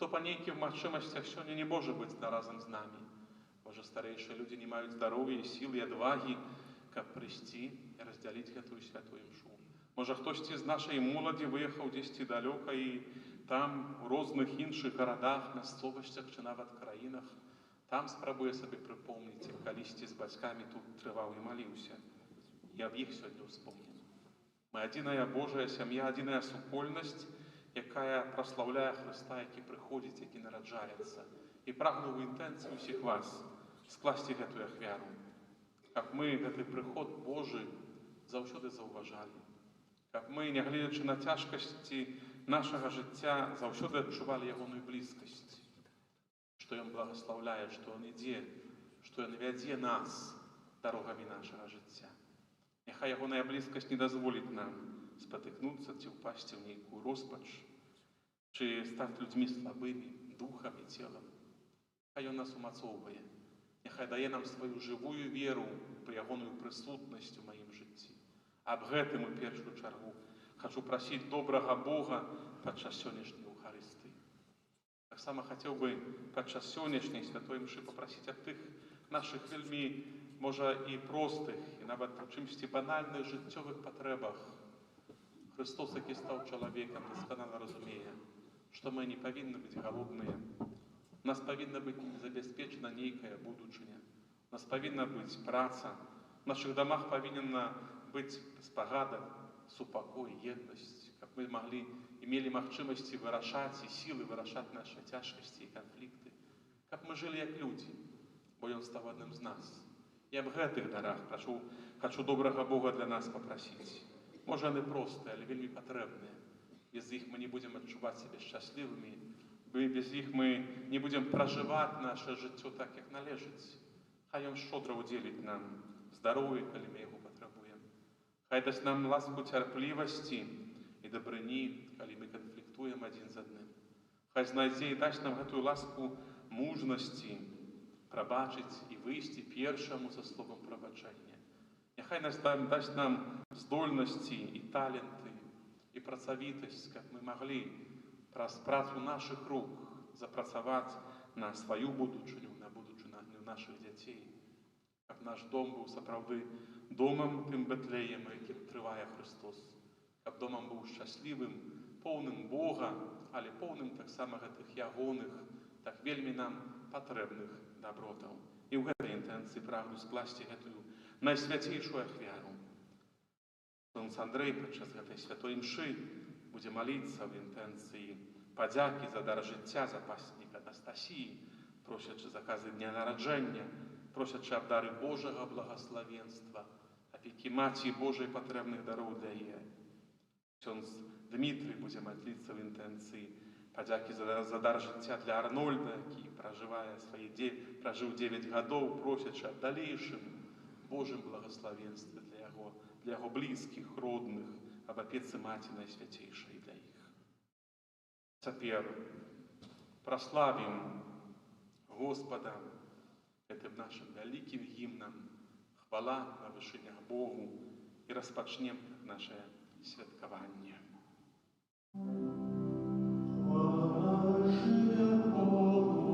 хто па нейкіх магчымасцях сёння не можа быць разам з намі. Можа, старэйшыя людзі не маюць здароўя, сілы і адвагі, каб прыйсці і раздзяліць гэтую святую імшу. Можа, хтосьці з нашай моладзі выехаў дзесьці далёка і там, у розных іншых гарадах, мясцовасцях ці нават краінах, там спрабуе сабе прыпомніць, як калісьці з бацькамі тут трываў і маліўся. І аб іх сёння ўспомнім. Мы адзіная Божая сям'я, адзіная супольнасць, якая праслаўляе Хрыста, які прыходзіць, які нараджаецца. І прагну ў інтэнцыі ўсіх вас скласці гэтую ахвяру, каб мы гэты прыход Божы заўсёды заўважалі, каб мы, нягледзячы на цяжкасці нашага жыцця, заўсёды адчувалі ягоную блізкасць, што Ён благаслаўляе, што Ён ідзе, што Ён вядзе нас дарогамі нашага жыцця. Няхай ягоная блізкасць не дазволіць нам спатыкнуцца ці ўпасці ў нейкую роспач, ці стаць людзьмі слабымі духам і целам. Няхай Ён нас умацоўвае, няхай дае нам сваю жывую веру па ягоную прысутнасць у маім жыцці. Аб гэтым у першую чаргу хачу прасіць добрага Бога падчас сённяшняй Еўхарыстыі. Таксама хацеў бы падчас сённяшняй святой імшы папрасіць аб тых нашых вельмі, можа, і простых, і нават у чымсьці банальных жыццёвых патрэбах. Христос, які стаў чалавекам, дасканала разумее, што мы не павінны быць галодныя. У нас павінна быць забяспечана нейкая будучыня. У нас павінна быць праца. У нашых дамах павінна быць спагада, супакой, еднасць, каб мы мелі магчымасці вырашаць і сілы вырашаць нашы цяжкасці і канфлікты. Каб мы жылі як людзі, бо Ён стаў адным з нас. І аб гэтых дарах хачу добрага Бога для нас папрасіць. Можа, яны простыя, але вельмі патрэбныя. Без іх мы не будзем адчуваць сябе шчаслівымі, без іх мы не будзем пражываць наше жыццё так, як належыць. Хай Ён шчодра ўдзеліць нам здароўе, калі мы яго патрабуем. Хай дасць нам ласку цярплівасці і дабрыні, калі мы канфліктуем адзін з адным. Хай знайдзе і дасць нам гэтую ласку мужнасці, прабачыць і выйсці першаму са словам прабачэння. Няхай дасць нам здольнасці і таленты, і працавітасць, каб мы маглі праз працу нашых рук запрацаваць на сваю будучыню, на будучыню нашых дзяцей. Каб наш дом быў сапраўды домам тым Бэтлеем, якім трывае Христос. Каб домам быў шчаслівым, поўным Бога, але поўным таксама гэтых ягоных, так вельмі нам патрэбных дабротаў. І ў гэтай інтэнцыі прагну скласці гэтую найсвяцейшую ахвяру. Ксёндз Андрэй падчас гэтай святой імшы будзе маліцца ў інтэнцыі падзякі за дар жыцця запаснік Анастасіі, просячы заказы дня нараджэння, просячы аб дары Божага благаславенства, апекі Маці Божай патрэбных дароў для яе. Ксёндз Дмітрый будзе мадліцца ў інтэнцыі падзякі за дар жыцця для Арнольда, які пражыў 9 гадоў, просячы аб далейшым Божым благаславенстве для яго блізкіх, родных, аб апецы Маці найсвяцейшай для іх. Цяпер праславім Господа гэтым нашым вялікім гімнам «Хвала на вышынях Богу» і распачнем нашае святкаванне. Хвала на вышынях Богу,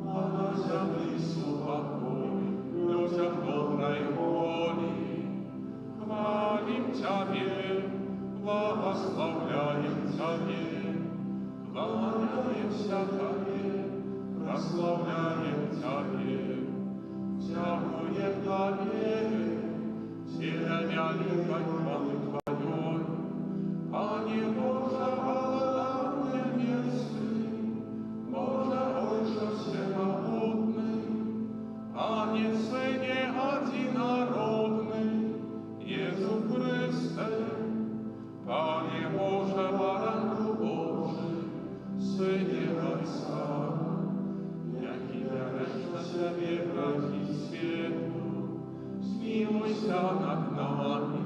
а на зямлі супакой, людзям добрай волі. Хвалім Цябе, благословляем Цябе, кланяемся Табе, прославляем Тебе, дякуем Тебе, семя любовь хвалы Твоей, Пане Боже, Бога небесный, Боже, Отче всемогутный, Пане Сыне одинородный, Иисус Христе, Пане Боже, Баранку Божий, Сыне Отца, яки береш на себе грехи свету, смилуйся над нами,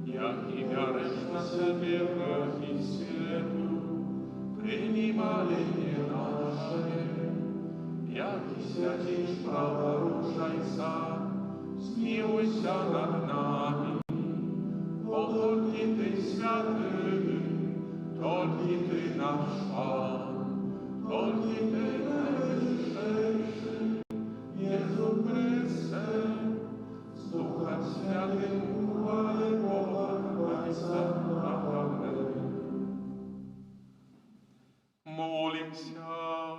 яки береш на себе грехи свету, прими моление наше, яки святишь праворушайся, смилуйся над нами, только Ты святый, только Ты наш Пан, Молимся.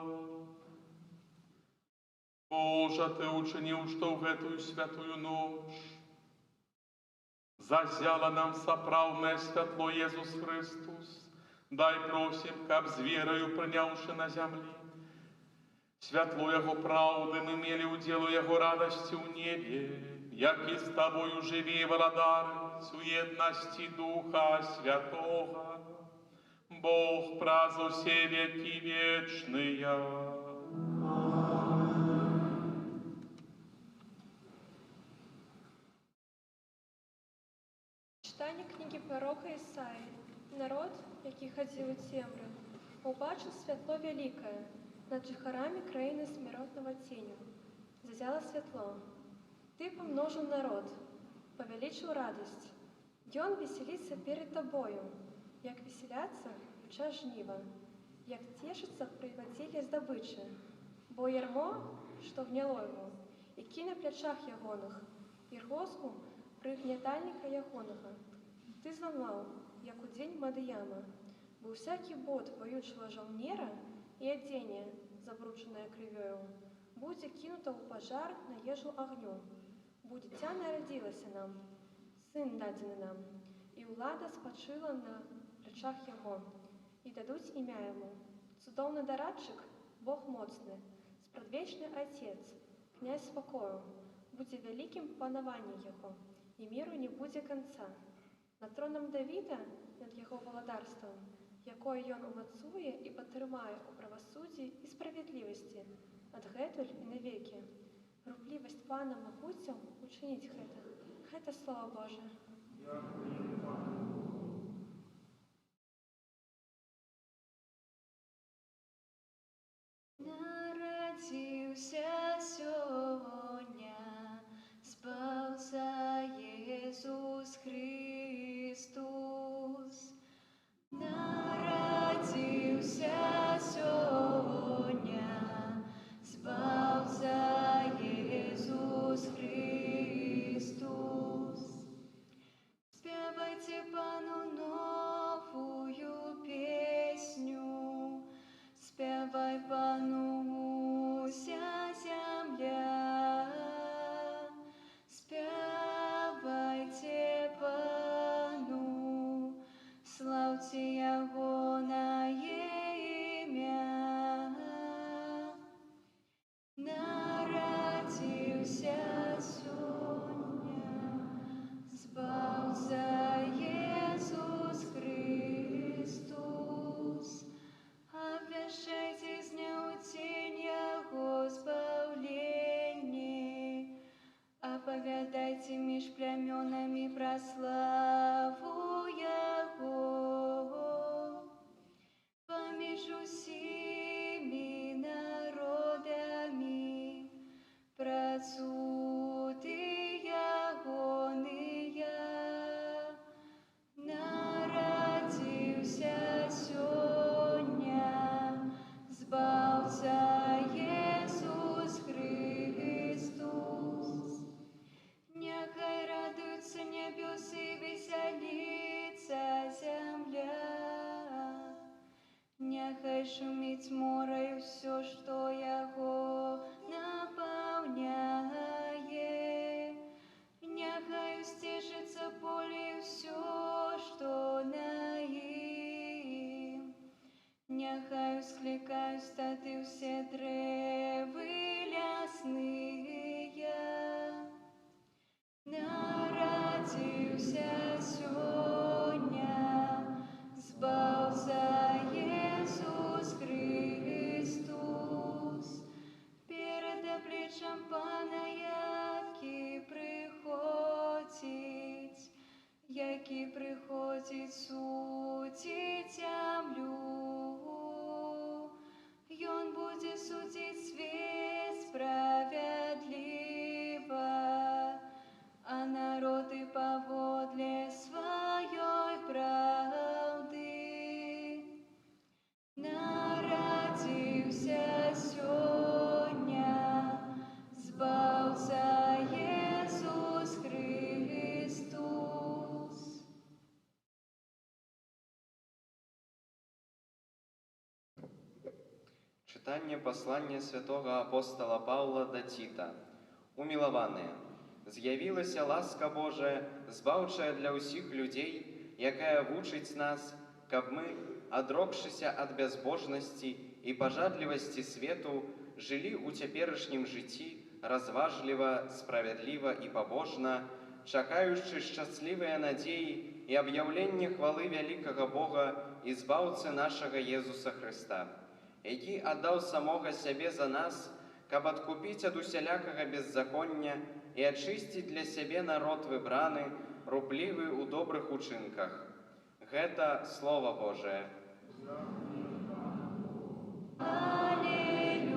Боже, Ты учинил, что в эту святую ночь зазяло нам соправное святло Иисус Христос. Дай просим, как с верою принявши на земле, святло Его правды мы имели уделу Его радости в небе, як и с Тобою живи и владар суетности Духа Святого, Бог праздну все веки вечные. Читання книги пророка Ісаї. Народ, який ходив у темрю, побачив світло велике, над жихарами країни смертного тіню. Зазяло світло. Ти помножив народ, повеличив радость. Дьон веселиться перед тобою, як веселяться в час жнива, як тешиться при воділі здобичі. Бо ярмо, що гняло його, які на плечах ягоних, і розгу пригнетальника ягоного. Ты зламал, як у день Мадияма, был всякий бот воючего жовнера и одение, забрученное кривёю, будет кинуто в пожар на ежу огню. Будет дитя народилася нам, сын даденый нам, и влада спочила на плечах его, и дадуть ім'я ему. Цудовный дорадчик, Бог моцный, спрадвечный Отец, князь спокою, будет великим панованием его, и миру не будет конца. Над троном Давида, над його володарством, якое ён умацуе і падтрымае ў правасуддзі і справядлівасці, адгэтуль і навекі. Руплівасць Пана магуццяў учыніць гэта. Гэта Слова Божие. Народился сёння, спался Иисус Христос. Народился сёння, спался Иисус Христос. Спевайте Пану новую песню, спевай Пану вся земля. Спевайте Пану, славьте Его на имя. Народился сёння, спался Иисус Христос. Обвещайте с неутенья Господление, оповедайте меж племенами про славу Его. Помежу всеми народами про суды Ягоные. Народился сёння, збався Иисус Христос. Нехай радуются небесы, веселится земля. Нехай шумит море и все, что его наполняет. Нехай стешится поле и все, что на им. Нехай ускликают статы все древы лясные. Народился сёння, збався Иисус Христос. Перед обличчям Пана, який приходить судить землю. Он будет судить свет справедливо, а народы поводле свое Читання послання святого апостола Павла до Тіта. Умілованые, з'явілася ласка Божия, збавчая для усіх людей, якая вучить нас, каб мы, одрокшися от безбожности и пожадливости свету, жили у теперешнем житті разважливо, справедливо и побожно, чакаючи щасливые надеи и объявление хвалы великого Бога и Збавцы нашего Иисуса Христа, який отдал самого себе за нас, каб откупить от усялякого беззаконня и очистить для себе народ выбраны, рупливый у добрых учинках. Гэта Слово Божие. Аллилуйя.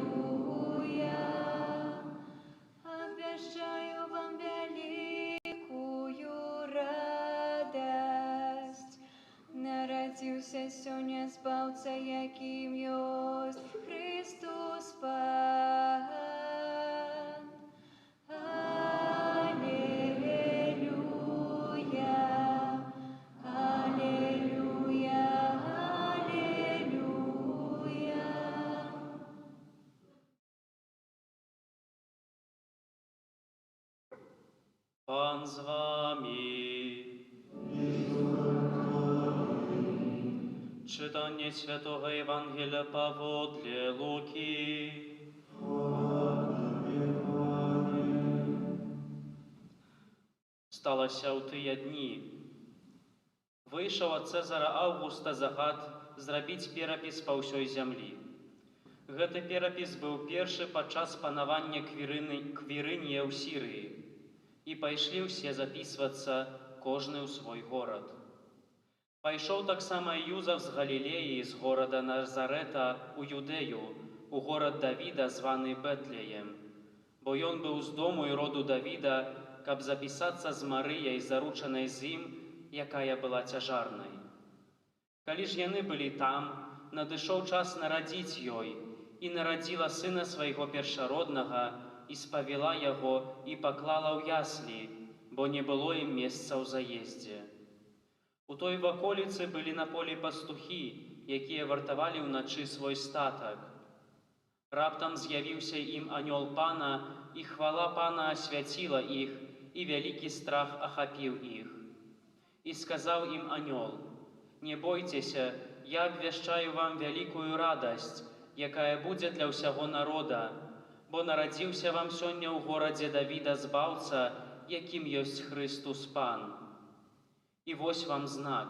Обещаю вам великую радость. Народился сёння Збавца, яким ёсть Христос Пан. Аллилуйя. Аллилуйя. Аллилуйя. Пан з вами. Читання Святого Євангелія поводле Луки. Сталося ў тыя дні. Выйшаў ад Цэзара Аўгуста загад зрабіць перапіс па ўсёй зямлі. Гэты перапіс быў першы падчас панавання Квірынія ў Сірыі. І пайшлі ўсе запісвацца, кожны ў свой горад. Пайшоў таксама Юзаф з Галілеі, з горада Назарэта ў Юдэю, у горад Давіда, званы Бэтлеем, бо ён быў з дому і роду Давіда, каб запісацца з Марыяй, заручанай з ім, якая была цяжарнай. Калі ж яны былі там, надышоў час нарадзіць ёй, і нарадзіла сына свайго першароднага, і спавіла яго, і паклала ў яслі, бо не было ім месца ў заездзе. У той ваколіцы былі на полі пастухі, якія вартавалі ўначы свой статак. Раптам з'явіўся ім анёл Пана, і хвала Пана асвяціла іх, і вялікі страх ахапіў іх. І сказаў ім анёл: «Не бойцеся, я абвяшчаю вам вялікую радасць, якая будзе для ўсяго народа, бо нарадзіўся вам сёння ў горадзе Давіда Збаўца, якім ёсць Христус Пан. І вось вам знак.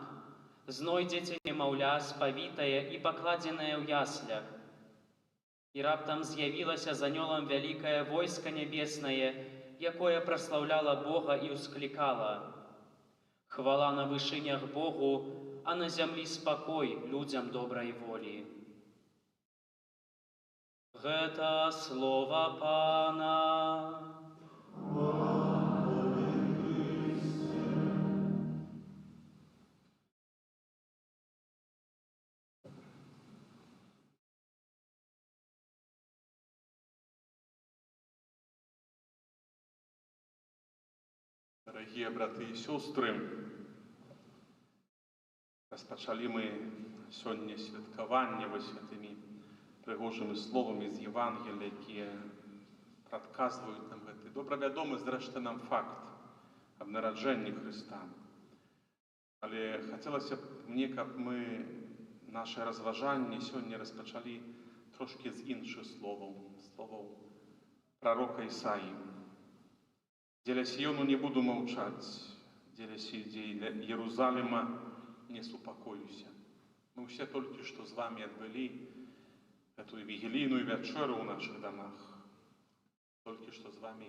Знойдзеце немаўля, спавітае і пакладзенае ў яслях». І раптам з'явілася з анёлам вялікае войска нябеснае, якое праслаўляла Бога і ўсклікала: «Хвала на вышынях Богу, а на зямлі спакой людзям добрай волі». Гэта слова Пана. Дорогие браты и сестры, распачалі мы сёння святкаванне вось гэтымі прыгожымі словамі з Євангелія, якія прадказваюць нам гэты добра вядомы зрэшты нам факт аб нараджэнні Хрыста. Але хацелася б мне, каб мы наше разважанне сёння распачалі трошкі з іншых словаў прарока Ісаі. Дзеля Сіёну не буду маўчаць, дзеля Єрусалима не супакоюся. Мы ўсе толькі што з вами адбылі гэтую вігілійную вячэру ў нашых дамах. Толькі што з вами,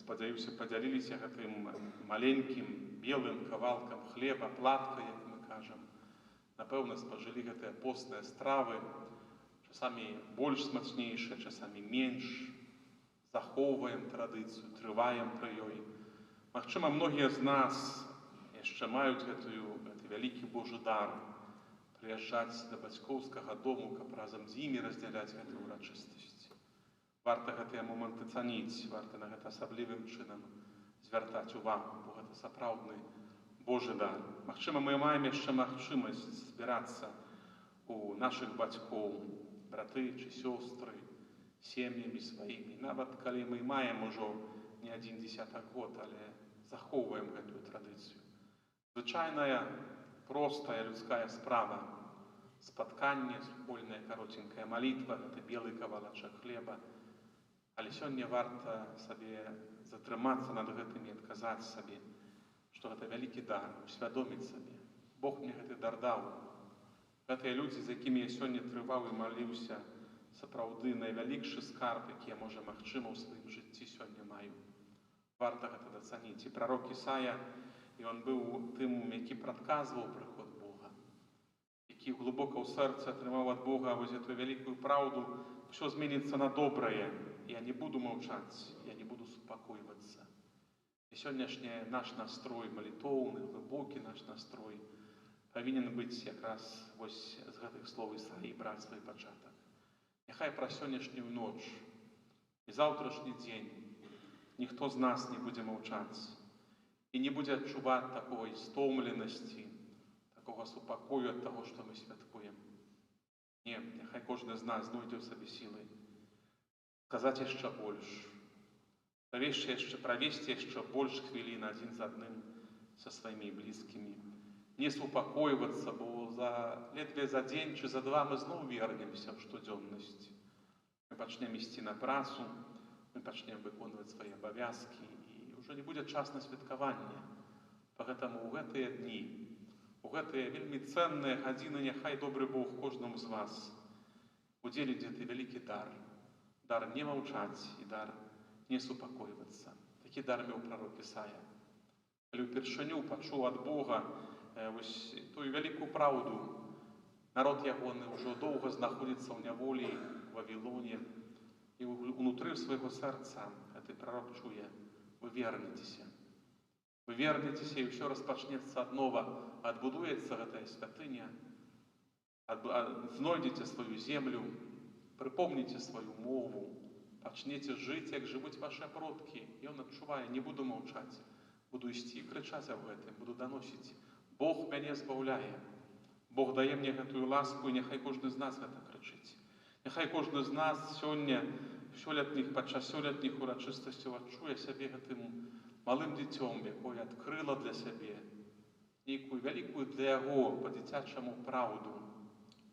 спадзяюся, падзяліліся гэтым маленькім белым кавалкам хлеба, платка, як мы кажам. Напэўна, спажылі гэтыя постныя стравы, часамі больш смачнейшыя, часамі менш. Захоўваем традыцыю, трываем пры ёй. Магчыма, многія з нас яшчэ маюць гэты вялікі Божы дар прыязджаць да бацькоўскага дому, каб разам з імі раздзяляць гэтую урачыстасць. Варта гэтыя моманты цаніць, варта на гэта асаблівым чынам звяртаць увагу, бо гэта сапраўдны Божы дар. Магчыма, мы маем яшчэ магчымасць збірацца у нашых бацькоў, браты чи сёстры, сем'ямі сваімі. Нават калі мы маем ужо не адзін дзесятак год, але захоўваем гэтую традыцыю. Звычайная, простая людская справа. Спатканне, супольная каротенькая малітва, гэта белы кавалачак хлеба. Але сёння варта сабе затрымацца над гэтым і адказаць сабе, што гэта вялікі дар, усвядоміць сабе. Бог мне гэты дар даў. Гэтыя людзі, з якімі я сёння трываў і маліўся, сапраўды найвялікшы скарб, які я, можа, магчыма, ў сваім жыцці сёння маю. Варта гэта дацаніць. І прарок Ісая, і ён быў тым, які прадказваў прыход Бога, які глыбока ў сэрцы атрымаў ад Бога вось гэтую вялікую праўду, ўсё зменіцца на добрае. Я не буду маўчаць, я не буду супакойвацца. І сённяшні наш настрой малітоўны, глыбокі наш настрой павінен быць якраз вось з гэтых слоў Ісаі браць свой пачатак. Няхай пра сённяшнюю ноч і заўтрашні дзень ніхто з нас не будзе маўчаць і не будзе адчуваць такой стомленасці, такога супакою ад таго, што мы святкуем. Не, няхай кожны з нас знойдзе ў сабе сілы сказаць яшчэ больш, правесці яшчэ больш хвілін адзін з адным са сваімі блізкімі. Не супакойвацца, бо ледве за дзень ці за два мы зноў вернемся ў штодзённасць. Мы пачнем ісці на працу, мы пачнем выконваць свае абавязкі, і ўжо не будзе час на святкаванне. Пагэтаму ў гэтыя дні, у гэтыя вельмі цэнныя гадзіны, няхай добры Бог кожнаму з вас удзеліць гэты вялікі дар. Дар не маўчаць і дар не супакойвацца. Такі дар меў прарок Ісая. Калі ўпершыню пачуў ад Бога вось тую вялікую праўду, народ ягоны ўжо доўга знаходзіцца ў няволі ў Вавілоне, і ўнутры свайго сэрца гэты прарок чуе: вы вернецеся. Вы вернецеся, і ўсё распачнецца аднова, адбудуецца гэтая святыня, знойдзеце сваю землю, прыпомніце сваю мову, пачнеце жыць, як жывуць вашыя продкі. І ён адчувае: не буду маўчаць, буду ісці і крычаць аб гэтым, буду даносіць. Бог мяне збаўляе. Бог дае мне гэтую ласку, і няхай кожны з нас гэта крычыць. Няхай кожны з нас сёння падчас сёлетніх урачыстасцяў адчуе сябе гэтым малым дзіцём, якое адкрыла для сябе нейкую вялікую для яго па-дзіцячаму праўду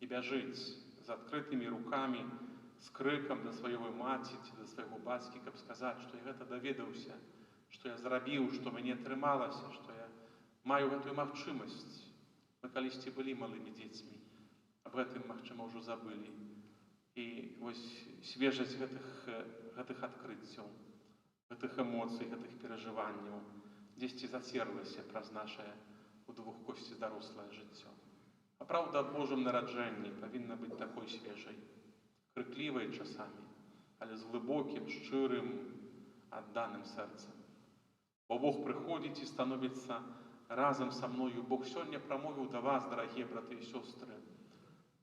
і бяжыць з адкрытымі рукамі, з крыкам да сваёй маці ці да свайго бацькі, каб сказаць, што я гэта даведаўся, што я зрабіў, што мяне атрымалася, што я маю гэтую магчымасць. Мы калісьці былі малымі дзецьмі, аб гэтым, магчыма, ўжо забылі. І вось свежасць гэтых адкрыццяў, гэтых эмоцый, гэтых перажыванняў дзесьці зацерлася праз нашае у двухкосці дарослае жыццё. А праўда аб Божым нараджэнні павінна быць такой свежай, крыклівай часамі, але з глыбокім, шчырым, адданым сэрцам. Бо Бог прыходзіць і становіцца разам са мною. Бог сёння прамовіў да вас, дарагія браты і сёстры.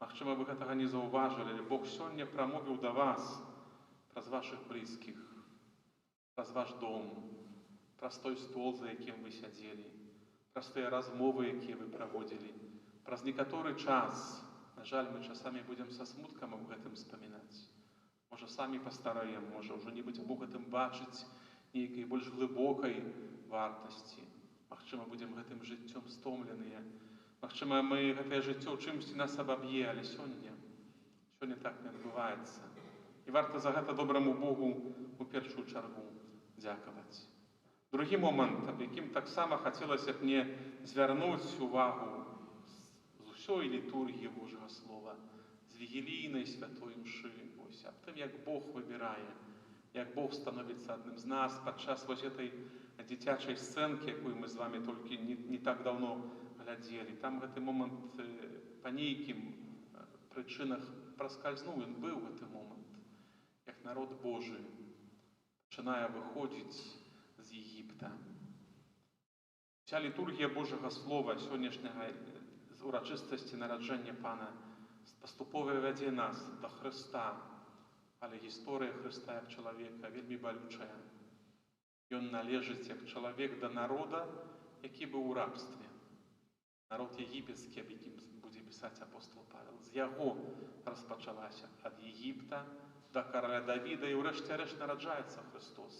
Магчыма, вы гэтага не заўважылі, але Бог сёння прамовіў да вас праз вашых блізкіх, праз ваш дом, праз той стол, за якім вы сядзелі, праз тыя размовы, якія вы праводзілі. Праз некаторы час, на жаль, мы часамі будзем са смуткам аб гэтым спамінаць. Можа, самі пастарэем, можа, ўжо не будзем у гэтым бачыць нейкай больш глыбокай вартасці. Магчыма, будзем гэтым жыццём стомленыя. Магчыма, мы гэтае жыццё ў чымсьці нас абаб'е, але сёння так не адбываецца. І варта за гэта добраму Богу у першую чаргу дзякаваць. Другі момант, аб якім таксама хацелася б мне звярнуць увагу з усёй літургіі Божага Слова, з вігілійнай святой мшы, аб тым, як Бог выбірае, як Бог становіцца адным з нас падчас вось гэтай дзіцячай сцэнкі, якую мы з вами толькі не так даўно глядзелі. Там гэты момант па нейкім прычынах праскальзнуў, ён быў гэты момант, як народ Божы пачынае выходзіць з Егіпта. Вся літургія Божага Слова сённяшняга з урачыстасці нараджэння Пана паступова вядзе нас да Хрыста, але гісторыя Хрыста як чалавека вельмі балючая. Ён належыць як чалавек да народа, які быў у рабстве. Народ егіпецкі, аб якім будзе пісаць апостол Павел. З яго распачалася ад Егіпта да караля Давіда, і ўрэшце рэшт нараджаецца Христос.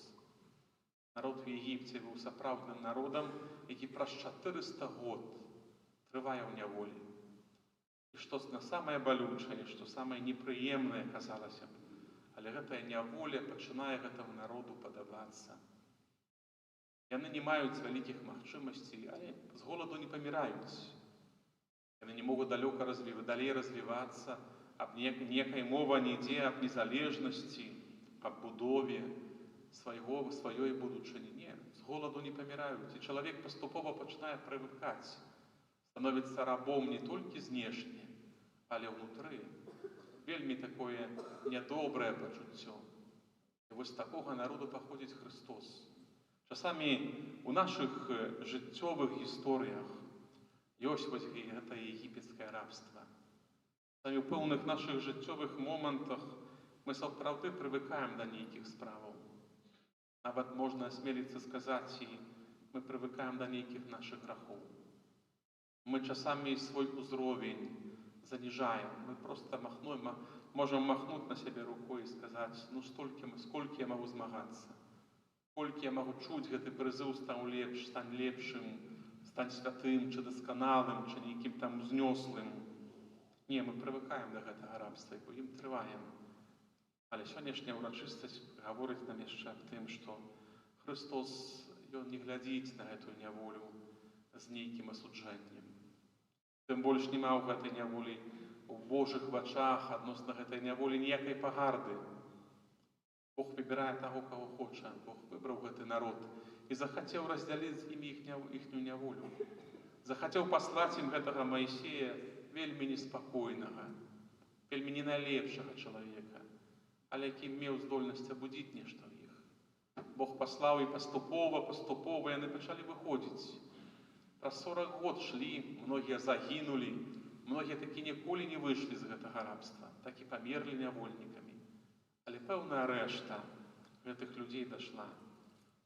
Народ в Егіпце быў сапраўдным народам, які праз 400 год трывае ў няволі. І што на самае балючае, што самае непрыемнае, казалася б, але гэтая няволя пачынае гэтаму народу падабацца. Яны не маюць вялікіх магчымасцей, але з голаду не паміраюць. Яны не могуць далей развівацца, аб некай мова не ідзе аб незалежнасці, аб будове сваёй будучыні. Не, з голаду не паміраюць. І чалавек паступова пачынае прывыкаць, становіцца рабом не толькі знешне, але ўнутры. Вельмі такое нядобрае пачуццё. І вось такога народу паходзіць Христос. Часамі у нашых жыццёвых гісторыях ёсць вось гэтае егіпецкае рабства. Часамі ў пэўных нашых жыццёвых момантах мы сапраўды прывыкаем да нейкіх справаў. Нават можна асмеліцца сказаць, і мы прывыкаем да нейкіх нашых грахоў. Мы часамі свой узровень заніжаем. Мы проста можам махнуць на сябе рукой і сказаць, ну сколькі я магу змагацца, колькі я магу чуць гэты прызыў стань лепшым, стань святым, чи дасканалым, чи нейкім там узнёслым. Не, мы прывыкаем да гэтага рабства і ім трываем. Але сённяшняя ўрачыстасць гаворыць нам яшчэ аб тым, што Христос, Ён не глядзіць на гэтую няволю з нейкім асуджэннем. Тым больш няма ў гэтай няволі, у Божых вачах адносна гэтай няволі ніякай пагарды. Бог выбірае таго, каго хоча. Бог выбраў гэты народ і захацеў раздзяліць з імі іхнюю няволю. Захацеў паслаць ім гэтага Маісея вельмі неспакойнага, вельмі не найлепшага чалавека, але які меў здольнасць абудзіць нешта ў іх. Бог паслаў і паступова яны пачалі выходзіць. Праз 40 год шлі, многія загінулі, многія такі ніколі не выйшлі з гэтага рабства, так і памерлі нявольнікамі. Але пэўная рэшта гэтых людзей дайшла.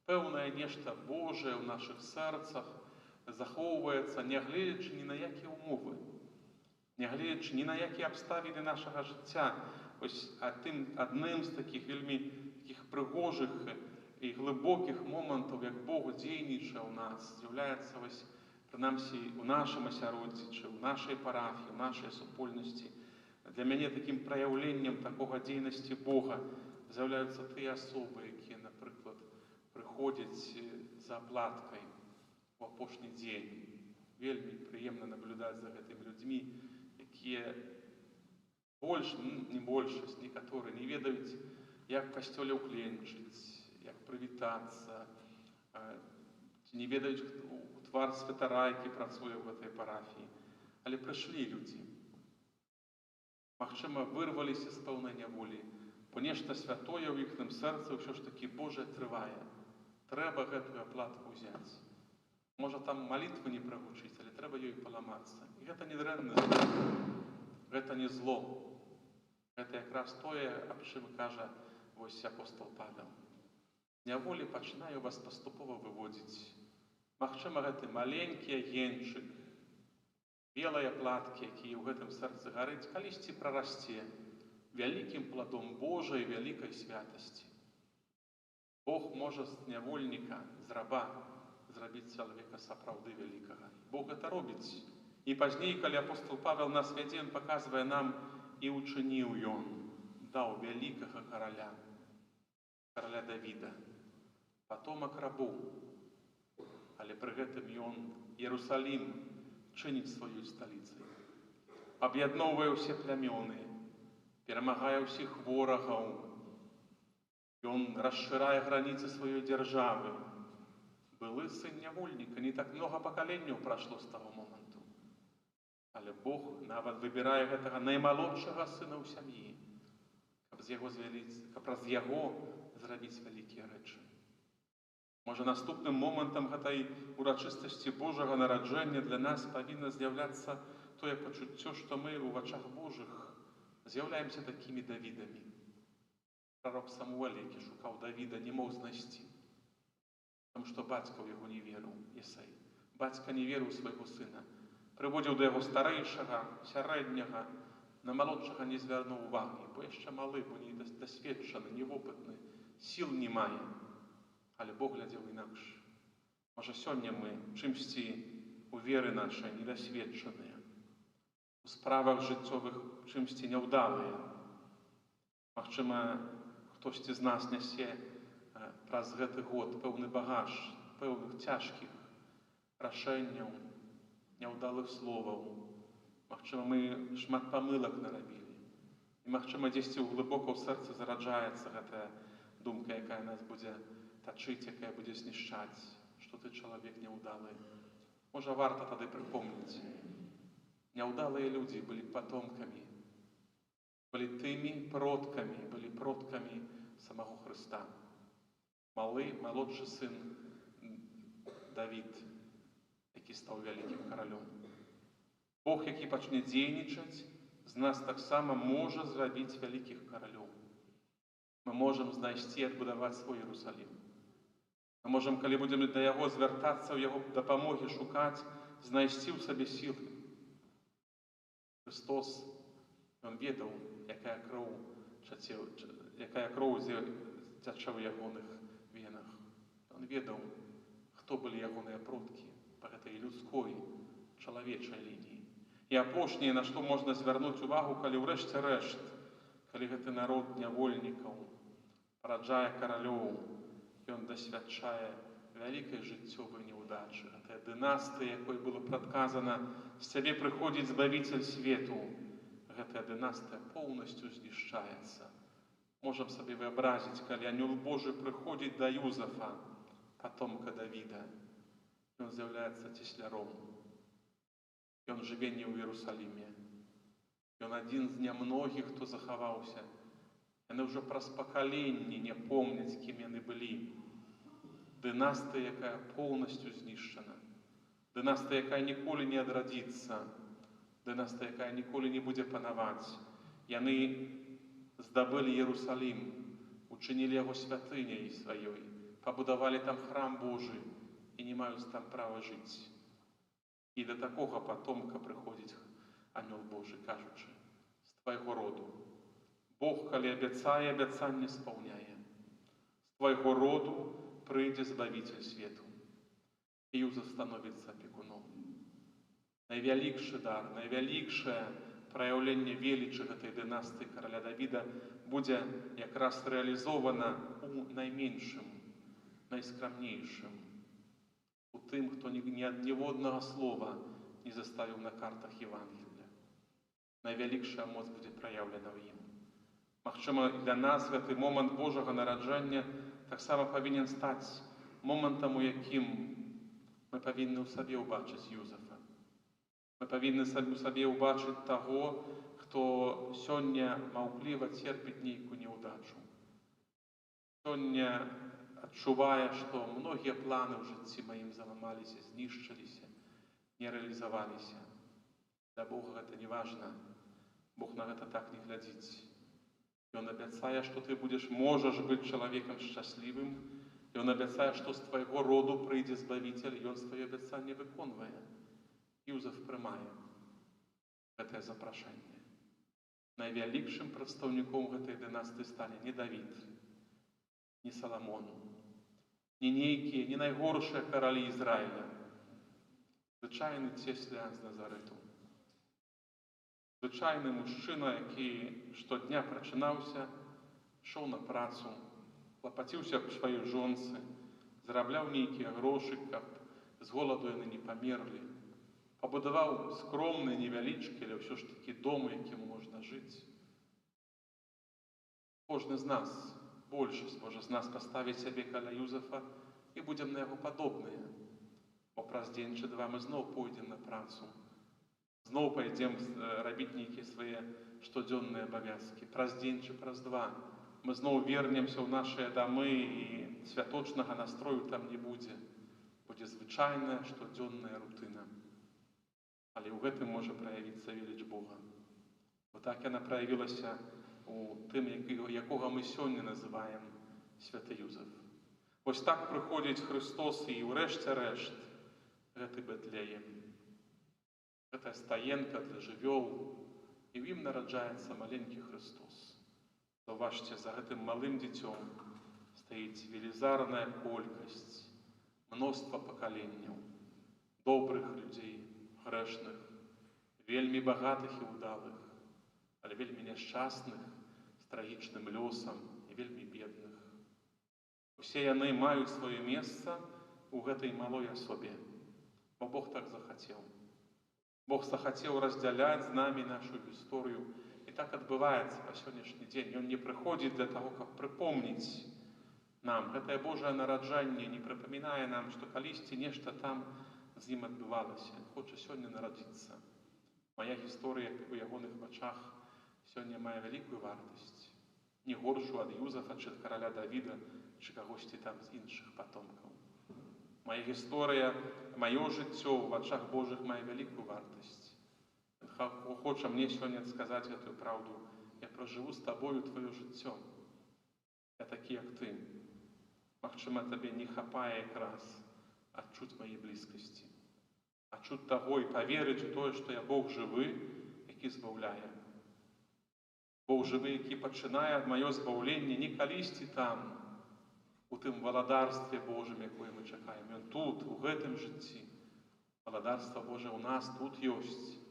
Пэўнае нешта Божае ў нашых сэрцах захоўваецца, нягледзячы ні на якія ўмовы, нягледзячы ні на якія абставіны нашага жыцця. Вось адным з такіх вельмі прыгожых і глыбокіх момантаў, як Бог дзейнічае ў нас, з'яўляецца вось, прынамсі, у нашым асяроддзі, чи ў нашай парафіі, у нашай супольнасці. Для мяне такім праяўленнем такога дзейнасці Бога з'яўляюцца тыя асобы, якія, напрыклад, прыходзяць за аплаткай у апошні дзень. Вельмі прыемна наблюдаць за гэтымі людзьмі, якія большасць, некаторыя не ведаюць, як в касцёле ўкленчыць, як прывітацца, не ведаюць твар святара, які працуе ў гэтай парафіі. Але прыйшлі людзі. Магчыма, вырваліся з пэўнай няволі, бо нешта святое ў іхным сэрцы ўсё ж такі Божае трывае. Трэба гэтую аплатку ўзяць. Можа, там малітвы не прагучыць, але трэба ёй паламацца. І гэта не дрэнна, гэта не зло. Гэта якраз тое, аб чым кажа вось апостол Павел. Няволі пачынаю вас паступова выводзіць. Магчыма, гэты маленькі агеньчык, белыя платкі, якія ў гэтым сэрцы гарыць, калісьці прарасце вялікім пладом Божай вялікай святасці. Бог можа з нявольніка, з раба, зрабіць чалавека сапраўды вялікага. Бог гэта робіць. І пазней, калі апостол Павел нас вядзе, ён паказвае нам, і ўчыніў ён, даў вялікага караля Давіда, патомак рабоў. Але пры гэтым ён Іерусалім чыніць сваёй сталіцай. Аб'ядноўвае ўсе плямёны, перамагае ўсіх ворагаў. Ён расшырае граніцы сваёй дзяржавы. Былы сын нявольніка, не так многа пакаленняў прайшло з таго моманту. Але Бог нават выбірае гэтага наймалодшага сына ў сям'і, каб праз яго зрабіць вялікія рэчы. Можа, наступным момантам гэтай урачыстасці Божага нараджэння для нас павінна з'яўляцца тое пачуццё, што мы ў вачах Божых з'яўляемся такімі Давідамі. Прарок Самуэль, які шукаў Давіда, не мог знайсці, таму што бацька ў яго не верыў, Ісай. Бацька не верыў свайго сына. Прыводзіў да яго старэйшага, сярэдняга, на малодшага не звярнуў увагі, бо яшчэ малы, бо недасведчаны, невопытны, сіл не мае. Але Бог глядзеў інакш. Можа, сёння мы чымсьці у веры нашай недасведчаныя, у справах жыццёвых чымсьці няўдалыя. Магчыма, хтосьці з нас нясе праз гэты год пэўны багаж пэўных цяжкіх рашэнняў, няўдалых словаў. Магчыма, мы шмат памылак нарабілі. І, магчыма, дзесьці глыбока ў сэрцы зараджаецца гэтая думка, якая нас будзе тачыць, якая будзе знішчаць, што ты чалавек няўдалы. Можа, варта тады прыпомніць. Няўдалыя людзі былі патомкамі, былі тымі продкамі, былі продкамі самого Хрыста. Малодшы сын Давід, які стаў вялікім каралём. Бог, які пачне дзейнічаць, з нас таксама можа зрабіць вялікіх каралёў. Мы можам знайсці і адбудаваць свой Іерусалім. Мы можам, калі будзем да яго звяртацца, ў яго дапамогі шукаць, знайсці ў сабе сілы. Христос, Ён ведаў, якая кроў цячэ ў ягоных венах. Ён ведаў, хто былі ягоныя продкі па гэтай людской, чалавечай лініі. І апошняе, на што можна звярнуць увагу, калі ўрэшце рэшт, калі гэты народ нявольнікаў параджае каралёў, ён дасвядчае вялікай жыццёвай няўдачы. Гэтая дынастыя, якой было прадказана, з цябе прыходзіць збавіцель свету. Гэтая дынастыя поўнасцю знішчаецца. Можам сабе выабразіць, калі анёл Божы прыходзіць да Юзафа, патомка Давіда. Ён з'яўляецца цесляром. Ён жыве не ў Іерусаліме. Ён адзін з нямногіх, хто захаваўся. Яны ўжо праз пакаленні не помняць, кім яны былі. Дынастыя, якая поўнасцю знішчана. Дынастыя, якая ніколі не адрадзіцца. Дынастыя, якая ніколі не будзе панаваць. Яны здабылі Іерусалім, учынілі яго святыняй сваёй, пабудавалі там храм Божы і не маюць там права жыць. І да такога патомка прыходзіць анёл Божы, кажучы, з твайго роду. Бог, калі абяцае, абяцанне спаўняе. З твайго роду прыйдзе збавіцель свету. І Юзаф становіцца апекуном. Найвялікшы дар, найвялікшае праяўленне велічы гэтай дынастыі караля Давіда будзе якраз рэалізована у найменшым, найскрамнейшым, у тым, хто ніводнага слова не заставіў на картах Євангелія. Найвялікшая моц будзе праяўлена ў ім. Магчыма, для нас гэты момант Божага нараджэння таксама павінен стаць момантам, у якім мы павінны ў сабе ўбачыць Юзафа. Мы павінны ў сабе ўбачыць таго, хто сёння маўкліва церпіць нейкую няўдачу. Сёння адчувае, што многія планы ў жыцці маім заламаліся, знішчыліся, не рэалізаваліся. Для Бога гэта не важна. Бог на гэта так не глядзіць. Ён абяцае, што ты можаш быць чалавекам шчаслівым. Ён абяцае, што з твайго роду прыйдзе збавіцель, ён сваё абяцанне выконвае. Юзаф прымае гэтае запрашэнне. Найвялікшым прадстаўніком гэтай дынастыі стане не Давід, не Саламон, не нейкія, не найгоршыя каралі Ізраіля. Звычайны цесляр з Назарэту. Звычайны мужчына, які штодня прачынаўся, ішоў на працу, клапаціўся аб сваёй жонцы, зарабляў нейкія грошы, каб з голаду яны не памерлі. Пабудаваў скромны, невялічкі, але ўсё ж такі дом, у якім можна жыць. Кожны з нас, большасць можа з нас паставіць сябе каля Юзафа і будзем на яго падобныя. Бо праз дзень чи два мы зноў пойдзем на працу. Зноў пайдзем рабіць нейкія свае штодзённыя абавязкі. Праз дзень чи праз два мы зноў вернемся ў нашыя дамы і святочнага настрою там не будзе. Будзе звычайная штодзённая рутына. Але ў гэтым можа праявіцца веліч Бога. Бо так яна праявілася у тым, якога мы сёння называем святы Юзаф. Вось так прыходзіць Христос і ўрэшце рэшт гэты Бэтлеем. Гэта стаенка для жывёл, і ў ім нараджаецца маленькі Христос. Заўважце, за гэтым малым дзіцём стаіць велізарная колькасць, мноства пакаленняў, добрых людзей, грэшных, вельмі багатых і ўдалых, але вельмі няшчасных, з трагічным лёсам і вельмі бедных. Усе яны маюць сваё месца ў гэтай малой асобе, бо Бог так захацеў. Бог захацеў раздзяляць з намі нашу гісторыю, і так адбываецца па сённяшні дзень. Ён не прыходзіць для таго, каб прыпомніць нам. Гэтае Божае нараджанне не прыпамінае нам, што калісьці нешта там з ім адбывалася. Ён хоча сёння нарадзіцца. Мая гісторыя ў ягоных вачах сёння мае вялікую вартасць. Не горшую ад Юзафа, чи караля Давіда, чи кагосьці там з іншых патомкаў. Мая гісторыя, маё жыццё ў вачах Божых мае вялікую вартасць. Ён хоча мне сёння сказаць гэтую праўду. Я пражыву з табою тваё жыццё. Я такі, як ты. Магчыма, табе не хапае якраз адчуць мае блізкасці. Адчуць таго і паверыць у тое, што я Бог жывы, які збаўляе. Бог жывы, які пачынае маё збаўленне не калісьці там, у тым валадарстве Божым, якое мы чакаем. Ён тут, у гэтым жыцці. Валадарства Божае ў нас тут ёсць.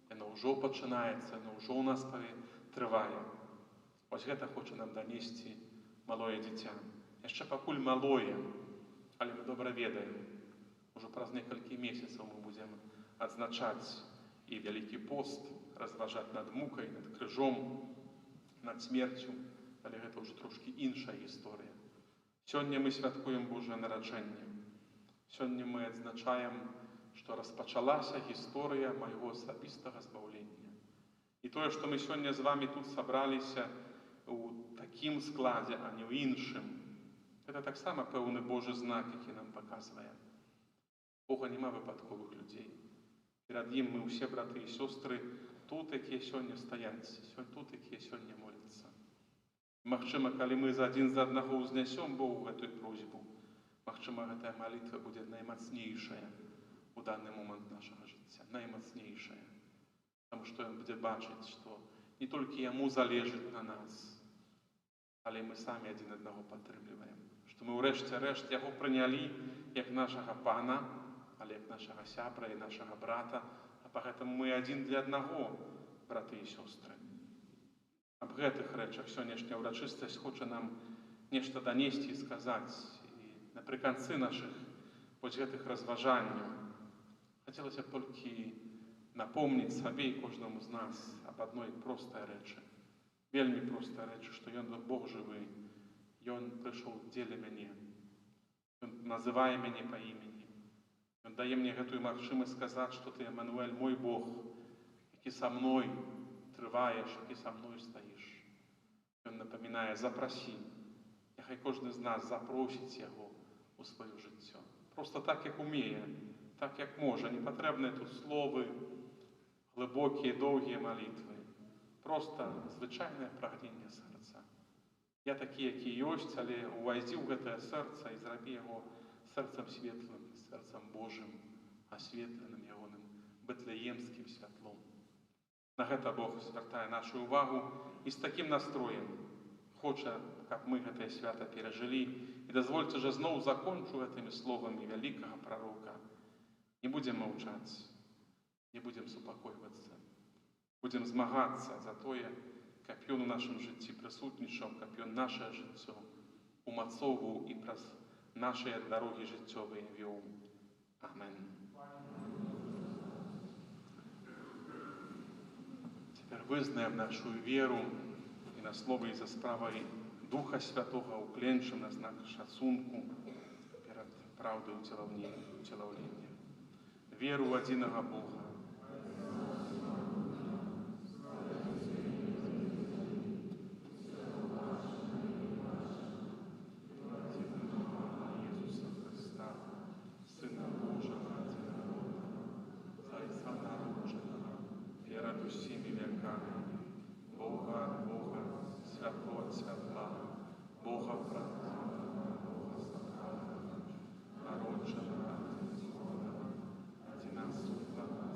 Яно ўжо пачынаецца, яно ўжо ў нас трывае. Вось гэта хоча нам данесці малое дзіця. Яшчэ пакуль малое, але мы добра ведаем. Ужо праз некалькі месяцаў мы будзем адзначаць і вялікі пост, разважаць над мукай, над крыжом, над смерцю, але гэта ўжо трошкі іншая гісторыя. Сёння мы святкуем Божае нараджэнне. Сёння мы адзначаем, што распачалася гісторыя майго асабістага збаўлення. І тое, што мы сёння з вамі тут сабраліся ў такім складзе, а не ў іншым, гэта таксама пэўны Божы знак, які нам паказвае. Бога няма выпадковых людзей. Перад ім мы ўсе браты і сёстры тут, якія сёння стаяць, тут, якія сёння моляцца. Магчыма, калі мы адзін за аднаго ўзнясём Богу гэтую просьбу, магчыма, гэтая малітва будзе наймацнейшая у даны момант нашага жыцця, наймацнейшая. Таму што ён будзе бачыць, што не толькі яму залежыць на нас, але мы самі адзін аднаго падтрымліваем. Што мы ўрэшце рэшт яго прынялі як нашага пана, але як нашага сябра і нашага брата, а па гэтаму мы адзін для аднаго, браты і сёстры. Аб гэтых рэчах сённяшняя ўрачыстасць хоча нам нешта данесці і сказаць. І напрыканцы нашых вось гэтых разважанняў хацелася б толькі напомніць сабе і кожнаму з нас аб адной простай рэчы. Вельмі простай рэчы, што ён Бог жывы. Ён прыйшоў дзеля мяне. Ён называе мяне па імені. Ён дае мне гэтую магчымасць сказаць, што ты, Эммануэль, мой Бог, які са мной трываеш, які са мной стаіш. Ён напамінае, запрасі. Няхай кожны з нас запросіць яго ў сваё жыццё. Проста так, як умее, так, як можа. Не патрэбныя тут словы, глыбокія, доўгія малітвы. Проста звычайнае прагненне сэрца. Я такі, які ёсць, але увайдзі ў гэтае сэрца і зрабі яго сэрцам светлым, сэрцам Божым, асветленым ягоным бэтлеемскім святлом. На гэта Бог звяртае нашу ўвагу і з такім настроем хоча, каб мы гэтае свята перажылі. І дазвольце жа зноў закончу гэтымі словамі вялікага прарока. Не будзем маўчаць, не будзем супакойвацца. Будзем змагацца за тое, каб ён у нашым жыцці прысутнічаў, каб ён нашае жыццё умацоўваў і праз нашыя дарогі жыццёвыя вёў. Амен. Цяпер вызнаем нашу веру і на словы і за справай Духа Святога ўкленчым на знак шацунку перад праўдаю целаўлення. Веру ў адзінага Бога, усімі веками, Бога от Бога, святло от святла, Бога правдивого, Бога сохранного, народженого от Бога, одинасутного,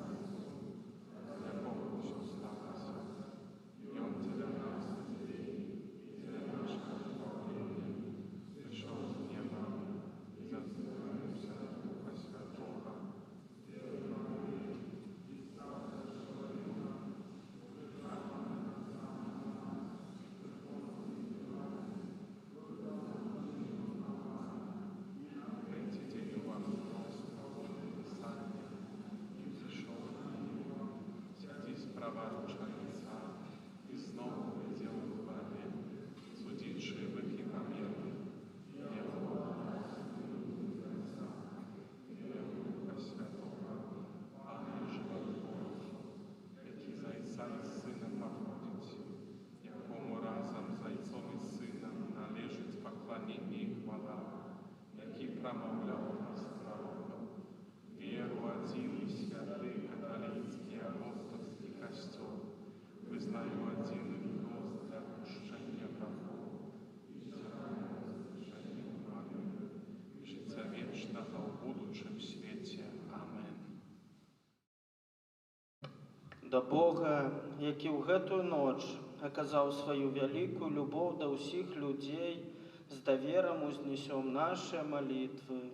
да Бога, які ў гэтую ноч аказаў сваю вялікую любоў да ўсіх людзей, з даверам узнесём нашы малітвы.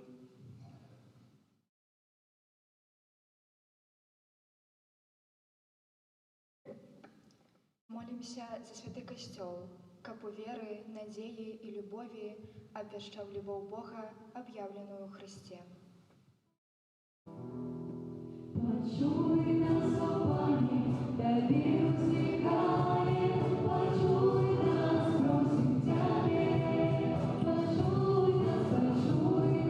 Молимся за святы касцёл, каб у веры, надзеі і любові абвяшчаў любоў Бога, аб'яўленую ў Хрысце. Почуй нас, о Пане, даби уздыхаем, почуй нас, просим Тебе. Почуй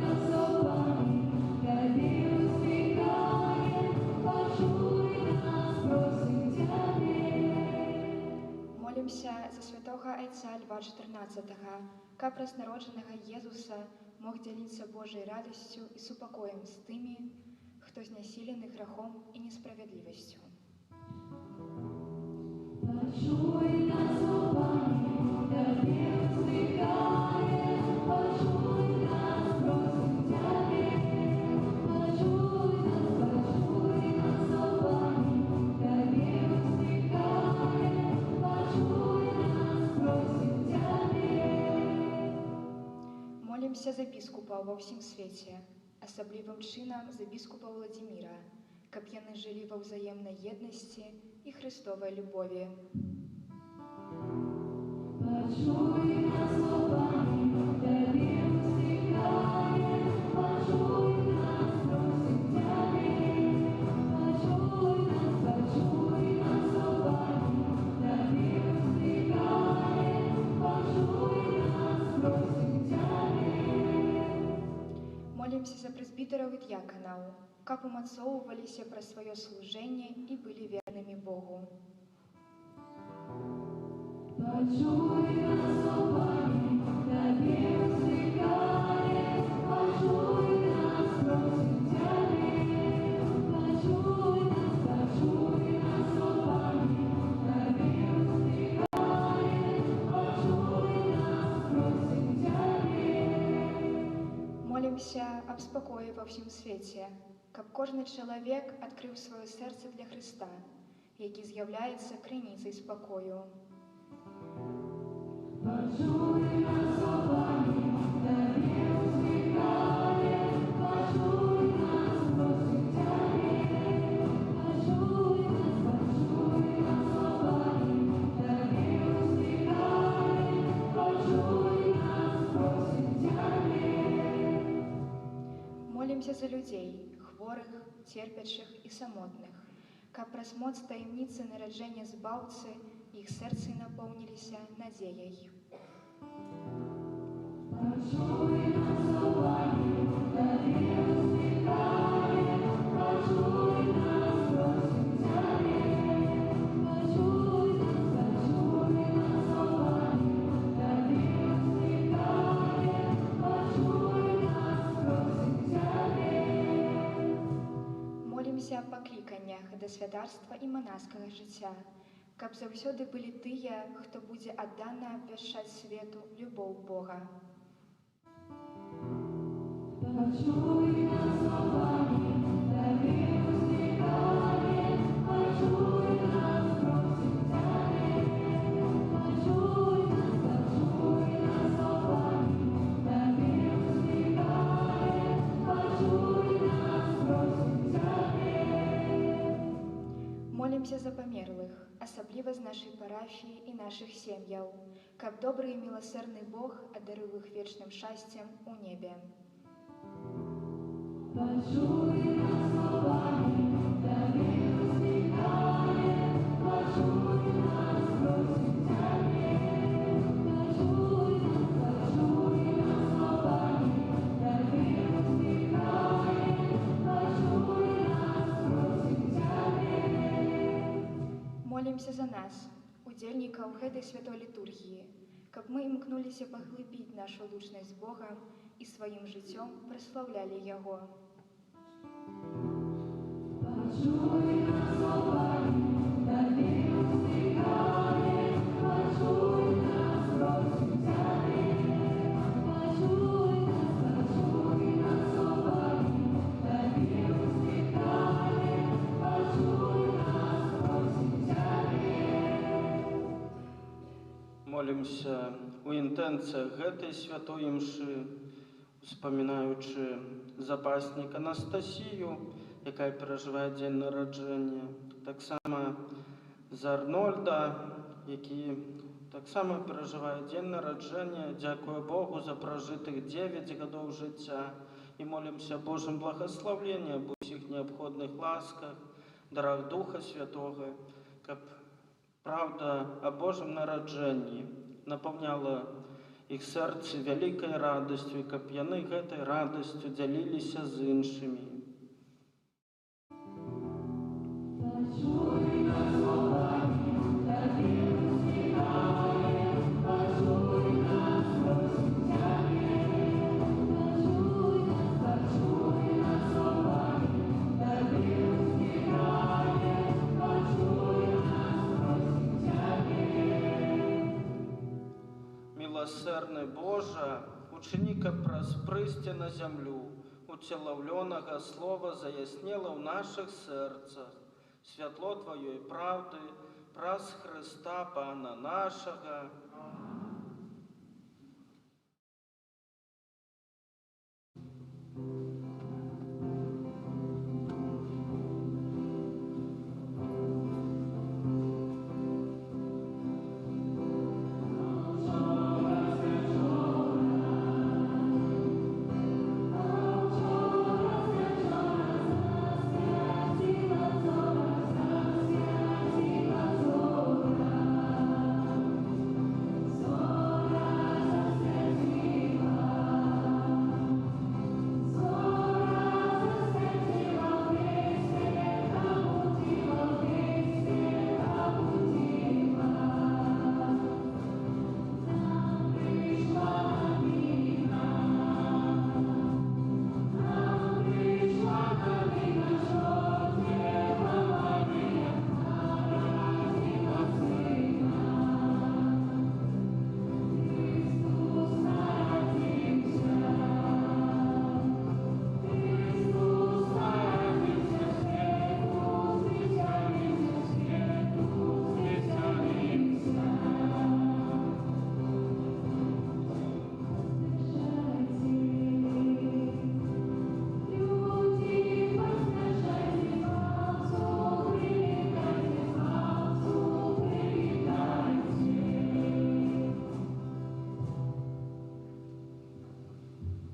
нас, о Пане, даби уздыхаем, почуй нас, просим Тебе. Молимся за святого Айца Льва XIV, каб разнароджанага Езуса мог дзяліцца Божай радасцю і супакоем з тымі, хто знясілены грахом і несправядлівасцю. Почуй нас, о Пане, даби уздыхаем, почуй нас, просим Тебе. Почуй нас, о Пане, даби уздыхаем, почуй нас, просим Тебе. Молимся за біскупаў ва ўсім свеце, асаблівым чынам за біскупа Владзіміра, каб яны жылі ва ўзаемнай еднасці і Христовай любові. Почуй нас, о Пане, даби уздыхаем, почуй нас, просим Тебе. Почуй нас, о Пане, даби уздыхаем, почуй нас, просим Тебе. Молимся за прэзбітараў і д'яканаў, каб умацоўваліся пра сваё служэнне і былі вернымі Богу. Почуй нас, о Пане, даби уздыхаем, почуй нас, просим Тебе. Почуй нас, о Пане, даби уздыхаем, почуй нас, просим Тебе. Молимся аб спакоі ва ўсім свеце, каб кожны чалавек адкрыў сваё сэрца для Хрыста, які з'яўляецца крыніцай спакою. Почуй нас, о Пане, даби уздыхаем, почуй нас, просим Тебе. Почуй нас, о Пане, даби уздыхаем, почуй нас, просим Тебе. Молимся за людзей, хворых, церпячых і самотных, каб праз моц таямніцы нараджэння збаўцы іх сэрцы напоўніліся надзеяй. Почуй нас, о Пане, даби уздыхаем, почуй нас, просим Тебе. Почуй нас, о Пане, даби уздыхаем, почуй нас, просим Тебе. Молимся аб пакліканнях да святарства і манаскага жыцця, каб заўсёды былі тыя, хто будзе аддана абвяшчаць свету любоў Бога. Почуй нас, о Пане, даби уздыхаем, почуй нас, просим Тебе. Почуй нас, о Пане, даби уздыхаем, почуй нас, просим Тебе. Молимся за памерлых, асабліва з нашай парафіі і нашых сем'яў, каб добры і міласэрны Бог адарыў іх вечным шчасцем у небе. Почуй нас, о Пане, даби уздыхаем, почуй нас, просим Тебе. Почуй нас, о Пане, даби уздыхаем, почуй нас, просим Тебе. Молимся за нас, удзельнікаў гэтай святой літургіі, каб мы імкнуліся паглыбіць нашу лучнасць з Богам і сваім жыццём праслаўлялі Яго. Почуй нас, о Пане, даби уздыхаем, почуй нас, просим Тебе. Почуй нас, о Пане, даби уздыхаем, почуй нас, просим Молімся у інтенціях гэтай святой імшы, успамінаючы запаснік Анастасію, якая перажывае дзень нараджэння. Таксама за Арнольда, які таксама перажывае дзень нараджэння. Дзякуе Богу за пражытых 9 гадоў жыцця і молімся Божым благаслаўленні аб усіх неабходных ласках, дарах Духа Святога, каб правда о Божым нараджэнні напаўняла іх сэрцы вялікай радасцю, і каб яны гэтай радасцю дзяліліся з іншымі. Почуй нас, Господи, тобі устигаем, почуй нас, просим Тебе. Почуй нас, Господи, тобі устигаем, почуй нас, просим Тебе. Милосердный Боже, учини, каб праз прыйсце на зямлю уцелаўлёнага слова заяснела ў нашых сэрцах святло Тваёй правды праз Христа Пана нашага.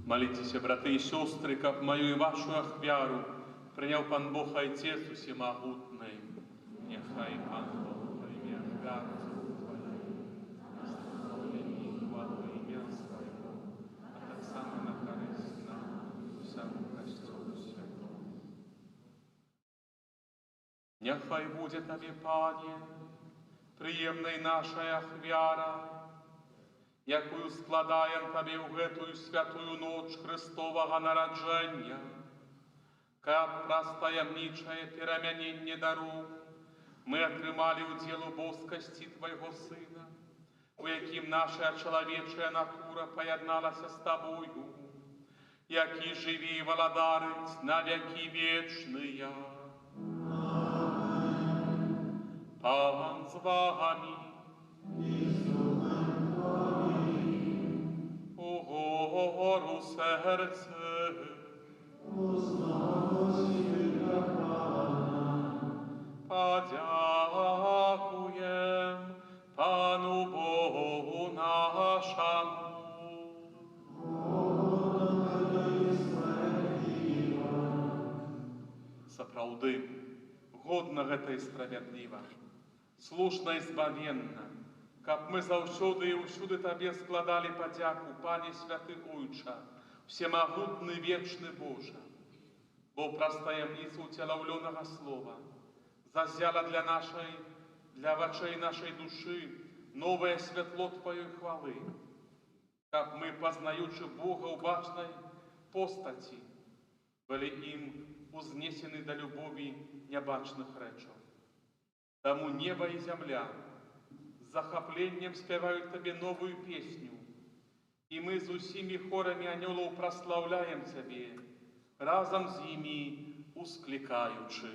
Молитесь, браты и сестры, как мою и вашу ахвяру принял Пан Бог Отец Всемогутный. Нехай Пан Бог прими ахвяру Твою, наставление и хвалу имя Своего, а так само на корысть нам всему Костюлу Святому. Нехай будет Тебе, Пане, приемной наша ахвяра, якую складаем Табе ў гэтую святую ноч Христовага нараджэння, каб праз таямнічае перамяненне дароў мы атрымалі ўдзел у боскасці Твайго Сына, у якім наша чалавечая натура паядналася з Табою, які жыве і валадарыць на вякі вечныя. Пан з вамі. Гору серце, подякуєм Пану Богу нашому. Сапраўды, годна гэта і справядліва, слушна і збавенна, каб мы заўсёды і ўсюды Табе складалі падзяку, Пане Святы Ойча, всемагутны вечны Божа, бо праз таямніцу ўцелаўлёнага слова зазяла для вачэй нашай душы новае святло Тваёй хвалы, каб мы, пазнаючы Бога ў бачнай постаці, былі ім узнесены да любові нябачных рэчаў. Таму неба і зямля з захапленнем спяваюць Табе новую песню, і мы з усімі хорамі анёлаў праслаўляем Цябе, разам з імі усклікаючы.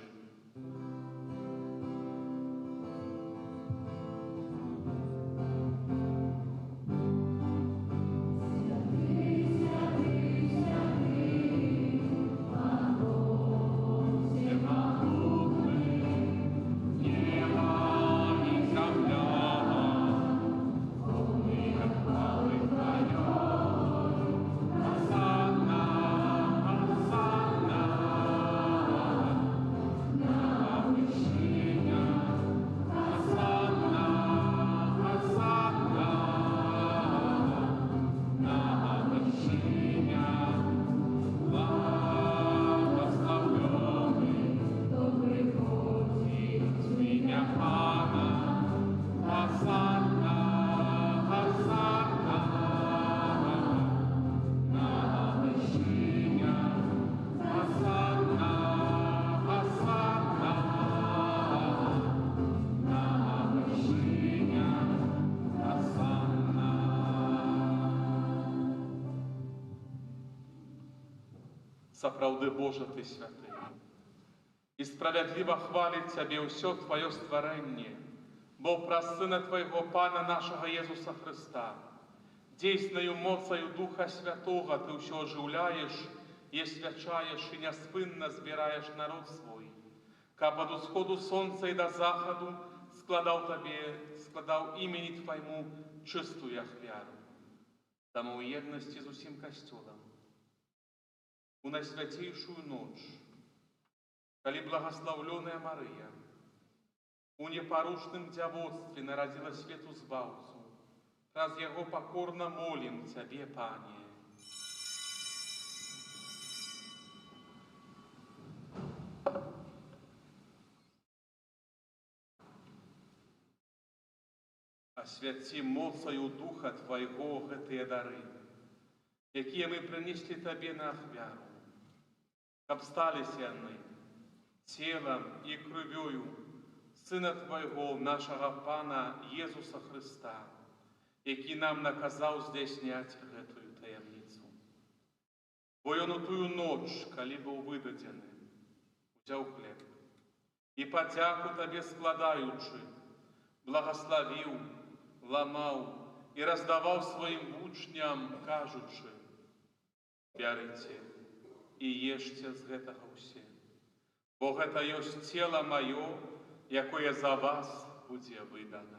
Сапраўды, Божа, Ты святы. І справядліва хваліць Цябе ўсё Тваё стварэнне, бо праз Сына Твайго Пана нашага Езуса Христа, дзейснаю моцаю Духа Святога Ты ўсё ожыўляеш і асвячаеш і няспынна збіраеш народ свой, каб ад усходу сонца і да захаду складаў імені Твайму чыстую ахвяру. Таму ў еднасці з усім касцёлам, у найсвяцейшую ноч, калі благаслаўлёная Марыя у непарушным дзявоцтве нарадзіла свету збаўцу, праз яго пакорна молім Цябе, Пане. Асвяці моцаю Духа Твайго гэтыя дары, якія мы прынеслі Табе на ахвяру, каб сталіся яны целам і крывёю Сына Твайго, нашага Пана Езуса Христа, які нам наказаў здзяйсняць гэтую таямніцу. Бо ён у тую ноч, калі быў выдадзены, узяў хлеб і падзяку Табе складаючы, благаславіў, ламаў і раздаваў сваім вучням, кажучы: «Бярыце і ешце з гэтага ўсе, бо гэта ёсць цела маё, якое за вас будзе выдана».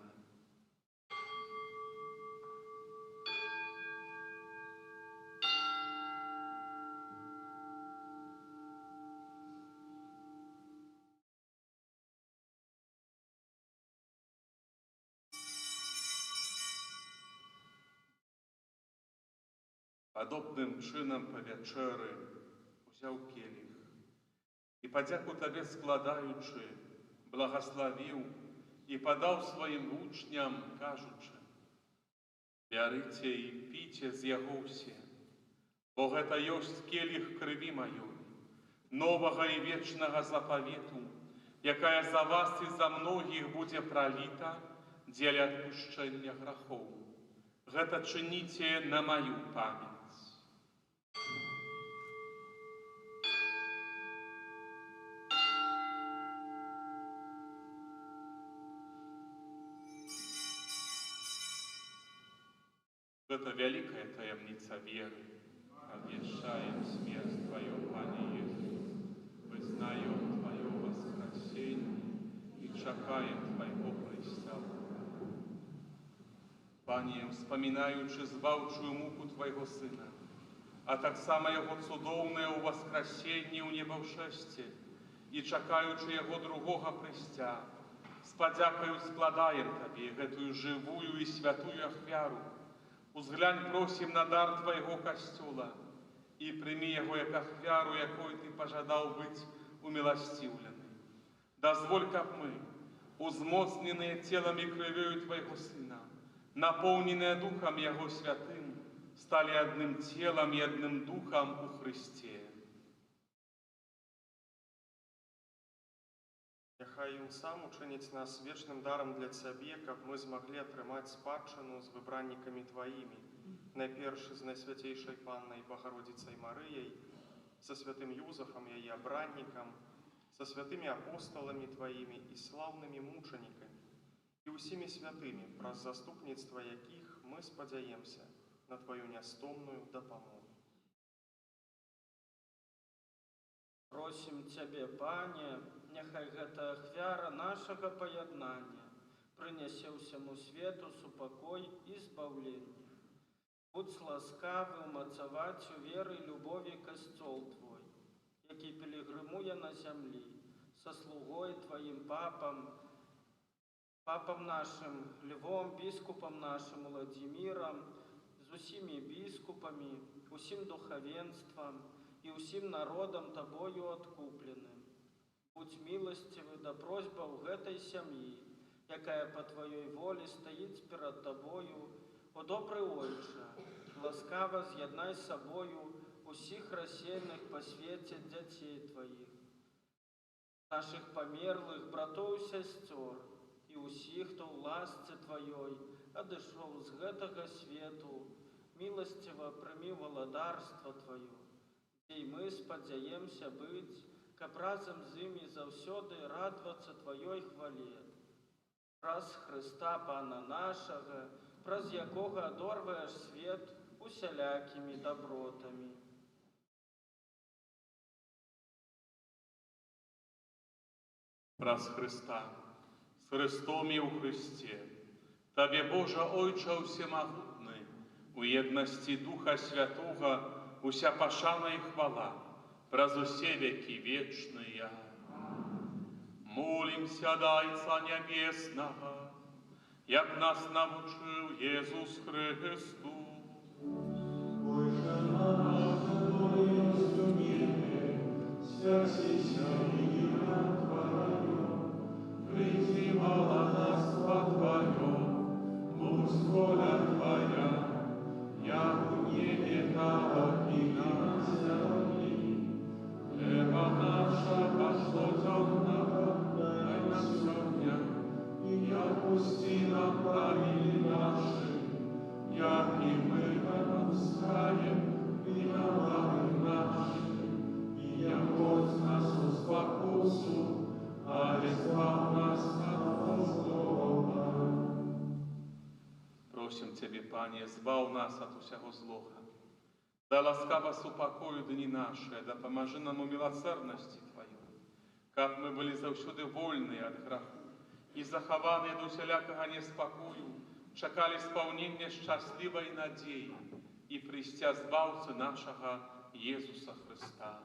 Падобным чынам па вячэры узяў келіх і падзяку Табе складаючы, благаславіў і падаў сваім вучням, кажучы: «Бярыце і піце з яго ўсе, бо гэта ёсць келіх крыві маёй, новага і вечнага запавету, якая за вас і за многіх будзе праліта дзеля адпушчэння грахоў. Гэта чыніце на маю памяць». Гэта вялікая таямніца веры. Абвяшчаем смерць Твою, Пане Езус, вызнаем Твое воскресенье і чакаем Твайго прыйсця. Пане, успамінаючы збаўчую муку Твайго Сына, а таксама Яго цудоўнае ўваскрасенне ў небаўшэсце і чакаючы Яго другога прыйсця, з падзякаю складаем Табе гэтую жывую і святую ахвяру. Узглянь, просім, на дар Твайго касцёла і прымі яго як ахвяру, якой Ты пажадаў быць уміласціўлены. Дазволь, каб мы, узмоцненыя целам і крывёю Твайго Сына, напоўненыя Духам Яго святым, сталі адным целам і адным Духам у Христе. Няхай Ён сам учыніць нас вечным дарам для Цябе, каб мы змаглі атрымаць спадчыну з выбраннікамі Тваімі, найперш з найсвяцейшай Паннай Богородицай Марыяй, са святым Юзафам, яе абраннікам, са святымі апостоламі Тваімі і слаўнымі мучанікамі, і ўсімі святымі, праз заступніцтва якіх мы спадзяемся на Тваю нястомную дапамогу. Просім Цябе, Пане, няхай гэта ахвяра нашага паяднання прынясе ўсяму свету супакой і збаўленне. Будзь ласкавы ўмацаваць у веры і любові касцёл Твой, які пілігрымуе на зямлі, са слугой Тваім папам нашым Львом, біскупам нашым Владзімірам, з усімі біскупамі, усім духавенствам і ўсім народам Табою адкупленым. Будь міласцівы да просьбаў гэтай сям'і, якая па Тваёй волі стаіць перад Табою. О добры Ойча, ласкава з'яднай з сабою усіх рассеяных па свеце дзяцей Тваіх, нашых памерлых братоў і сясцёр, і ўсіх, хто ў ласцы Тваёй адышоў з гэтага свету, міласціва прымі валадарства Тваё, І мы спадзяемся быць, каб разам з імі заўсёды радавацца Тваёй хвале. Праз Хрыста Пана нашага, праз якога адорваеш свет усялякімі дабротамі. Праз Христа, з Христом і у Христі, Табе, Божа Ойча Всемогутны, у єдності Духа Святого, уся пашана і хвала, праз усе веки вечные. Молимся до Отца Небесного, як нас навчил Иисус Христос. Призывала нас Твое, будь воля Твоя, як у небе, так и на земле. Хлеба нашего, что темного, дай нам сегодня, и отпусти нам праведные наши, як и мы отпускаем виноватым нашим, и не вводь нас в спокусу, а избавь нас от злого. Просим Тебе, Пане, избав нас от усього злого. Да ласкаво супокою дни наши, да поможи нам у милосердности Твоей, как мы были завсюди вольны от греху и захованы до всялякого неспокою, чекали исполнения счастливой надеи и пристя збавцы нашего Иисуса Христа.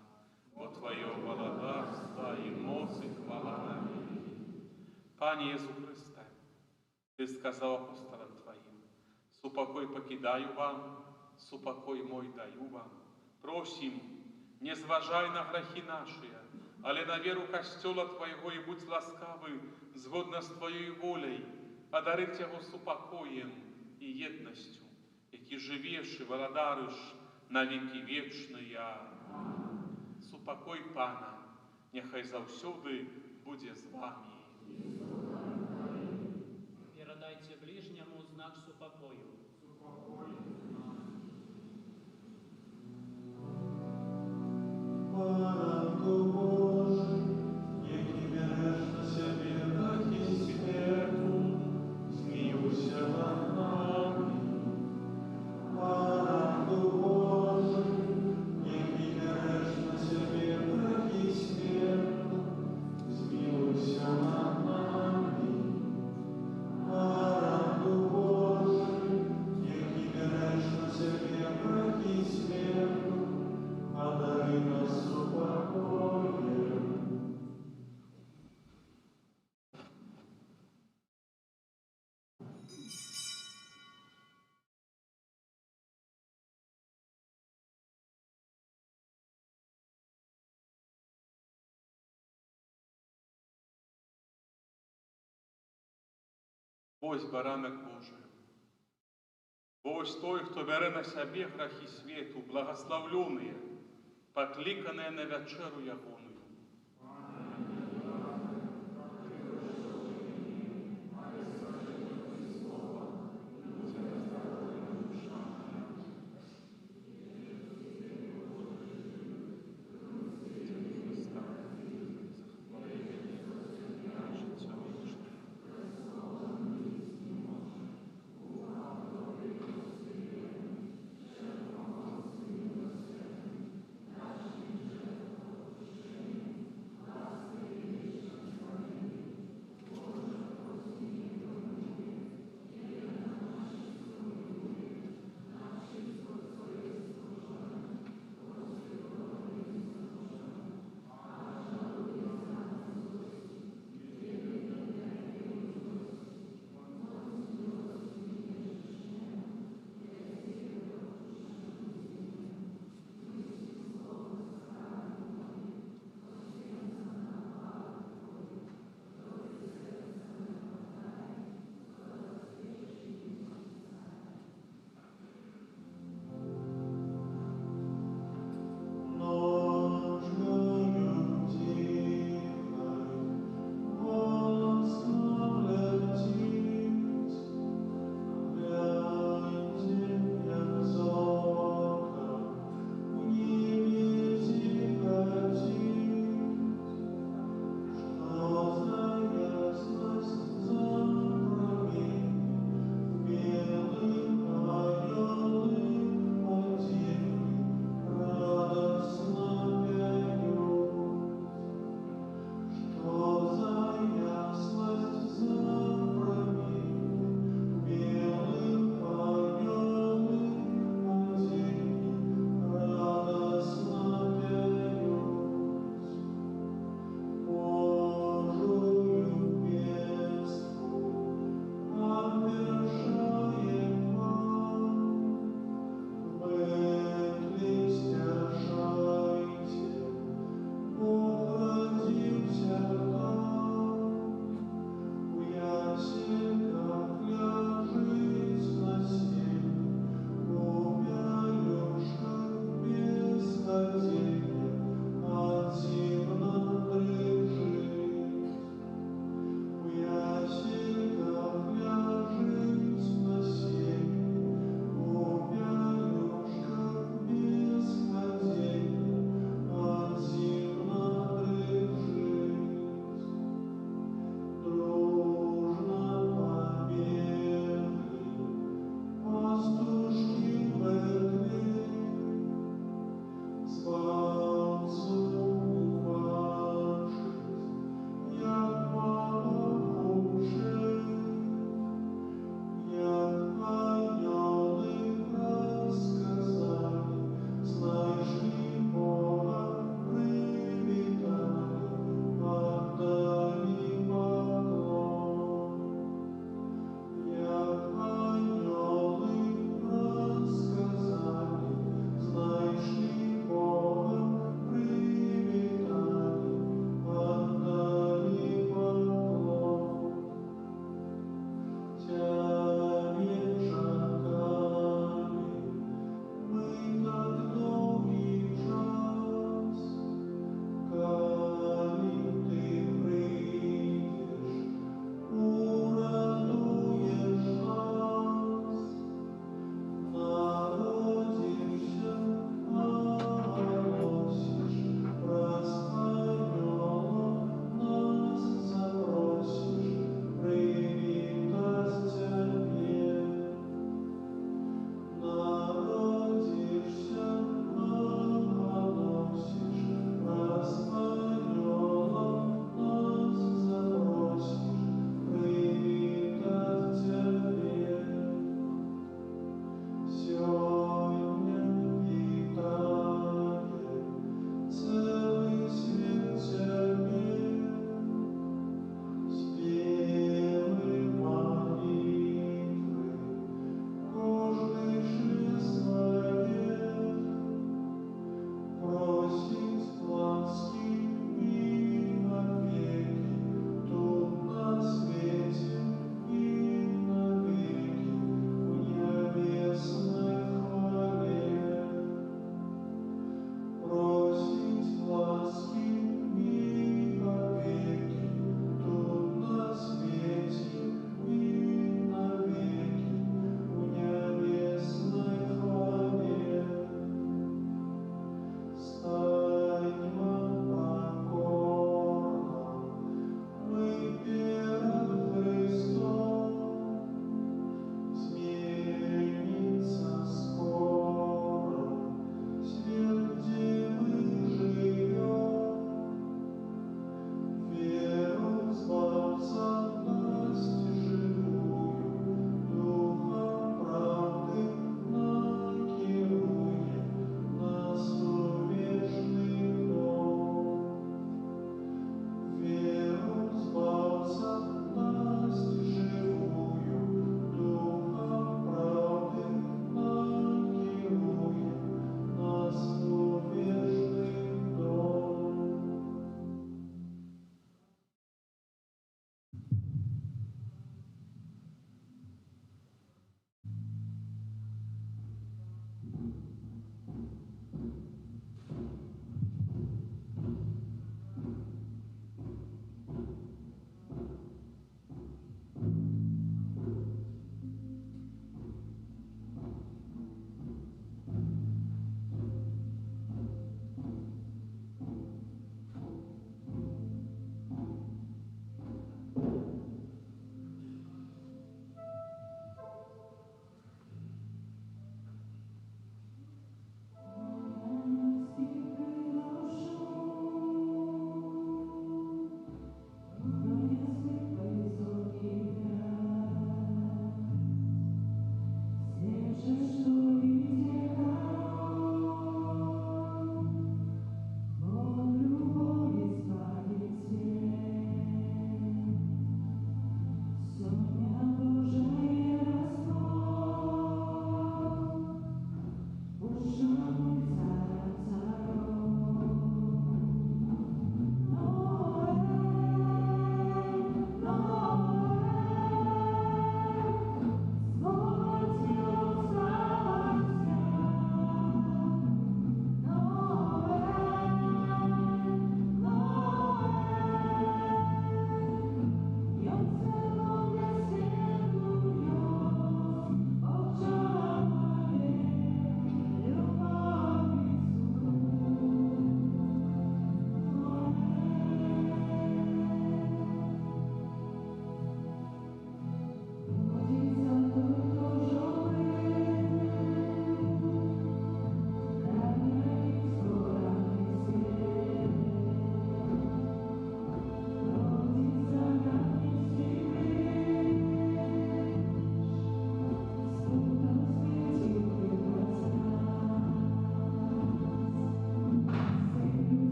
Бо Твое благодарство и моц и хвала на веки. Пане Иисус Христе, Ты сказал апостолам Твоим, супокой покидаю вам, супокой мой даю вам. Просим, не зважай на грехи наши, але на веру Костела Твоего и будь ласкавы, згодно с Твоей волей, одарить Его супокоем и едностью, які живешь и владариш на веки вечные. Супокой Пана, нехай заўсёды будзе з вами. Передайте ближнему знак супокою. Baranku Boży, jaki bierzesz na siebie taki śmiertu, zmiłuj się nad nami. Baranku Boży, jaki bierzesz na siebie taki śmiertu, zmiłuj się nad nami. Baranku Boży, jaki bierzesz na siebie taki śmiertu, одари нас супокоем. Ось баранок Божий. Ось той, хто бере на себе грехи світу, благословленные, покликанные на вечеру ягоную.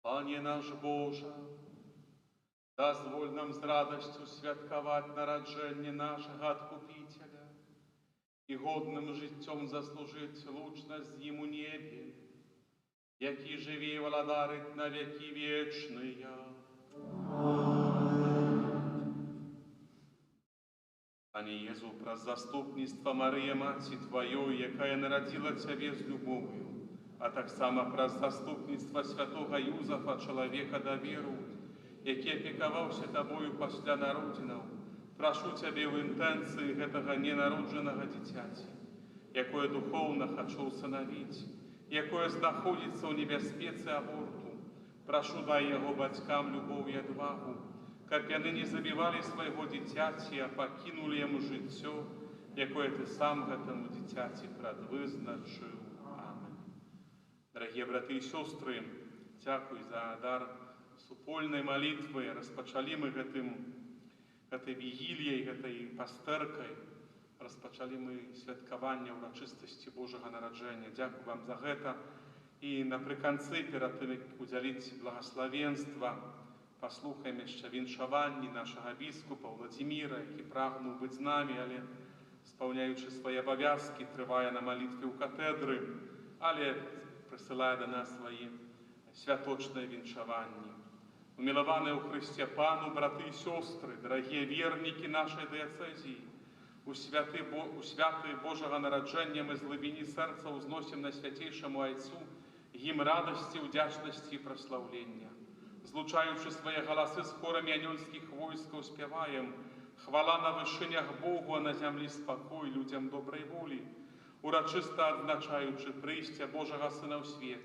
Пане наш Боже, дазволь нам з радостью святкаваць нараджэнне нашага Адкупителя і годным жыццём заслужыць лучнасць з ім у небе, які жыве і валадарыць на векі вечныя. Пане Езу, праз заступніцтва Марыя, Маці Тваёй, якая нарадзіла Цябе з любов'ю, а таксама праз заступніцтва святога Юзафа, чалавека даверу, які апекаваўся Табою пасля народзінаў, прашу Цябе ў інтэнцыі гэтага ненароджанага дзіцяці, якое духоўна хачу ўсынавіць, якое знаходзіцца ў небяспецы аборту. Прашу, дай яго бацькам любоў і адвагу, каб яны не забівалі свайго дзіцяці, а пакінулі яму жыццё, якое Ты сам гэтаму дзіцяці прадвызначыў. Амен. Дарагія браты і сёстры, дзякуй за дар супольнай малітвы. Распачалі мы гэтай вігіліяй, гэтай пастэркай, распачалі мы святкаванне ўрачыстасці Божага нараджэння. Дзякуй вам за гэта. І напрыканцы, перад тым, як удзяліць благаславенства, паслухаем яшчэ віншаванні нашага біскупа Владзіміра, які прагнуў быць з намі, але, спаўняючы свае абавязкі, трывае на малітве ў катэдры, але прысылае да нас свае святочныя віншаванні. Умілаваныя ў Хрысце Пану, браты і сёстры, дарагія вернікі нашай дыяцэзіі, у святы Божага нараджэння мы з глыбіні сэрца ўзносім на свяцейшаму Айцу гімн радасці, удзячнасці і праслаўлення. Злучаючы свае галасы з хорамі анёльскіх войскаў, спяваем: хвала на вышынях Богу, а на зямлі спакой людзям добрай волі. Урачыста адзначаючы прыйсце Божага Сына ў свет,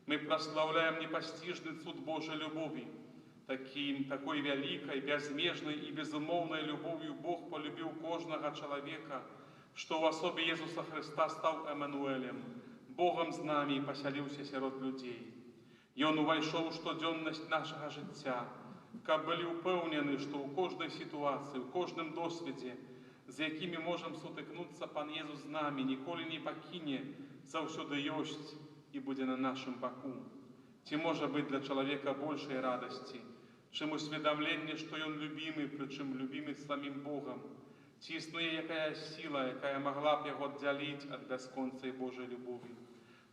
мы праслаўляем непасціжны цуд Божай любові. Такой вялікай, бязмежнай і безумоўнай любов'ю Бог полюбіў кожнага чалавека, што ў асобе Езуса Хрыста стаў Эмануэлем, Богам з намі і пасяліўся сярод людзей. Ён увайшоў у штодзённасць нашага жыцця, каб былі ўпэўнены, што ў кожнай сітуацыі, у кожным досведзе, з якімі можам сутыкнуцца, Пан Езус з намі ніколі не пакіне, заўсёды ёсць і будзе на нашым баку. Ці можа быць для чалавека большай радасці, чым усведамленне, што ён любімы, прычым любімы самім Богам? Ці існуе якая сіла, якая магла б яго аддзяліць ад бясконцай Божай любові?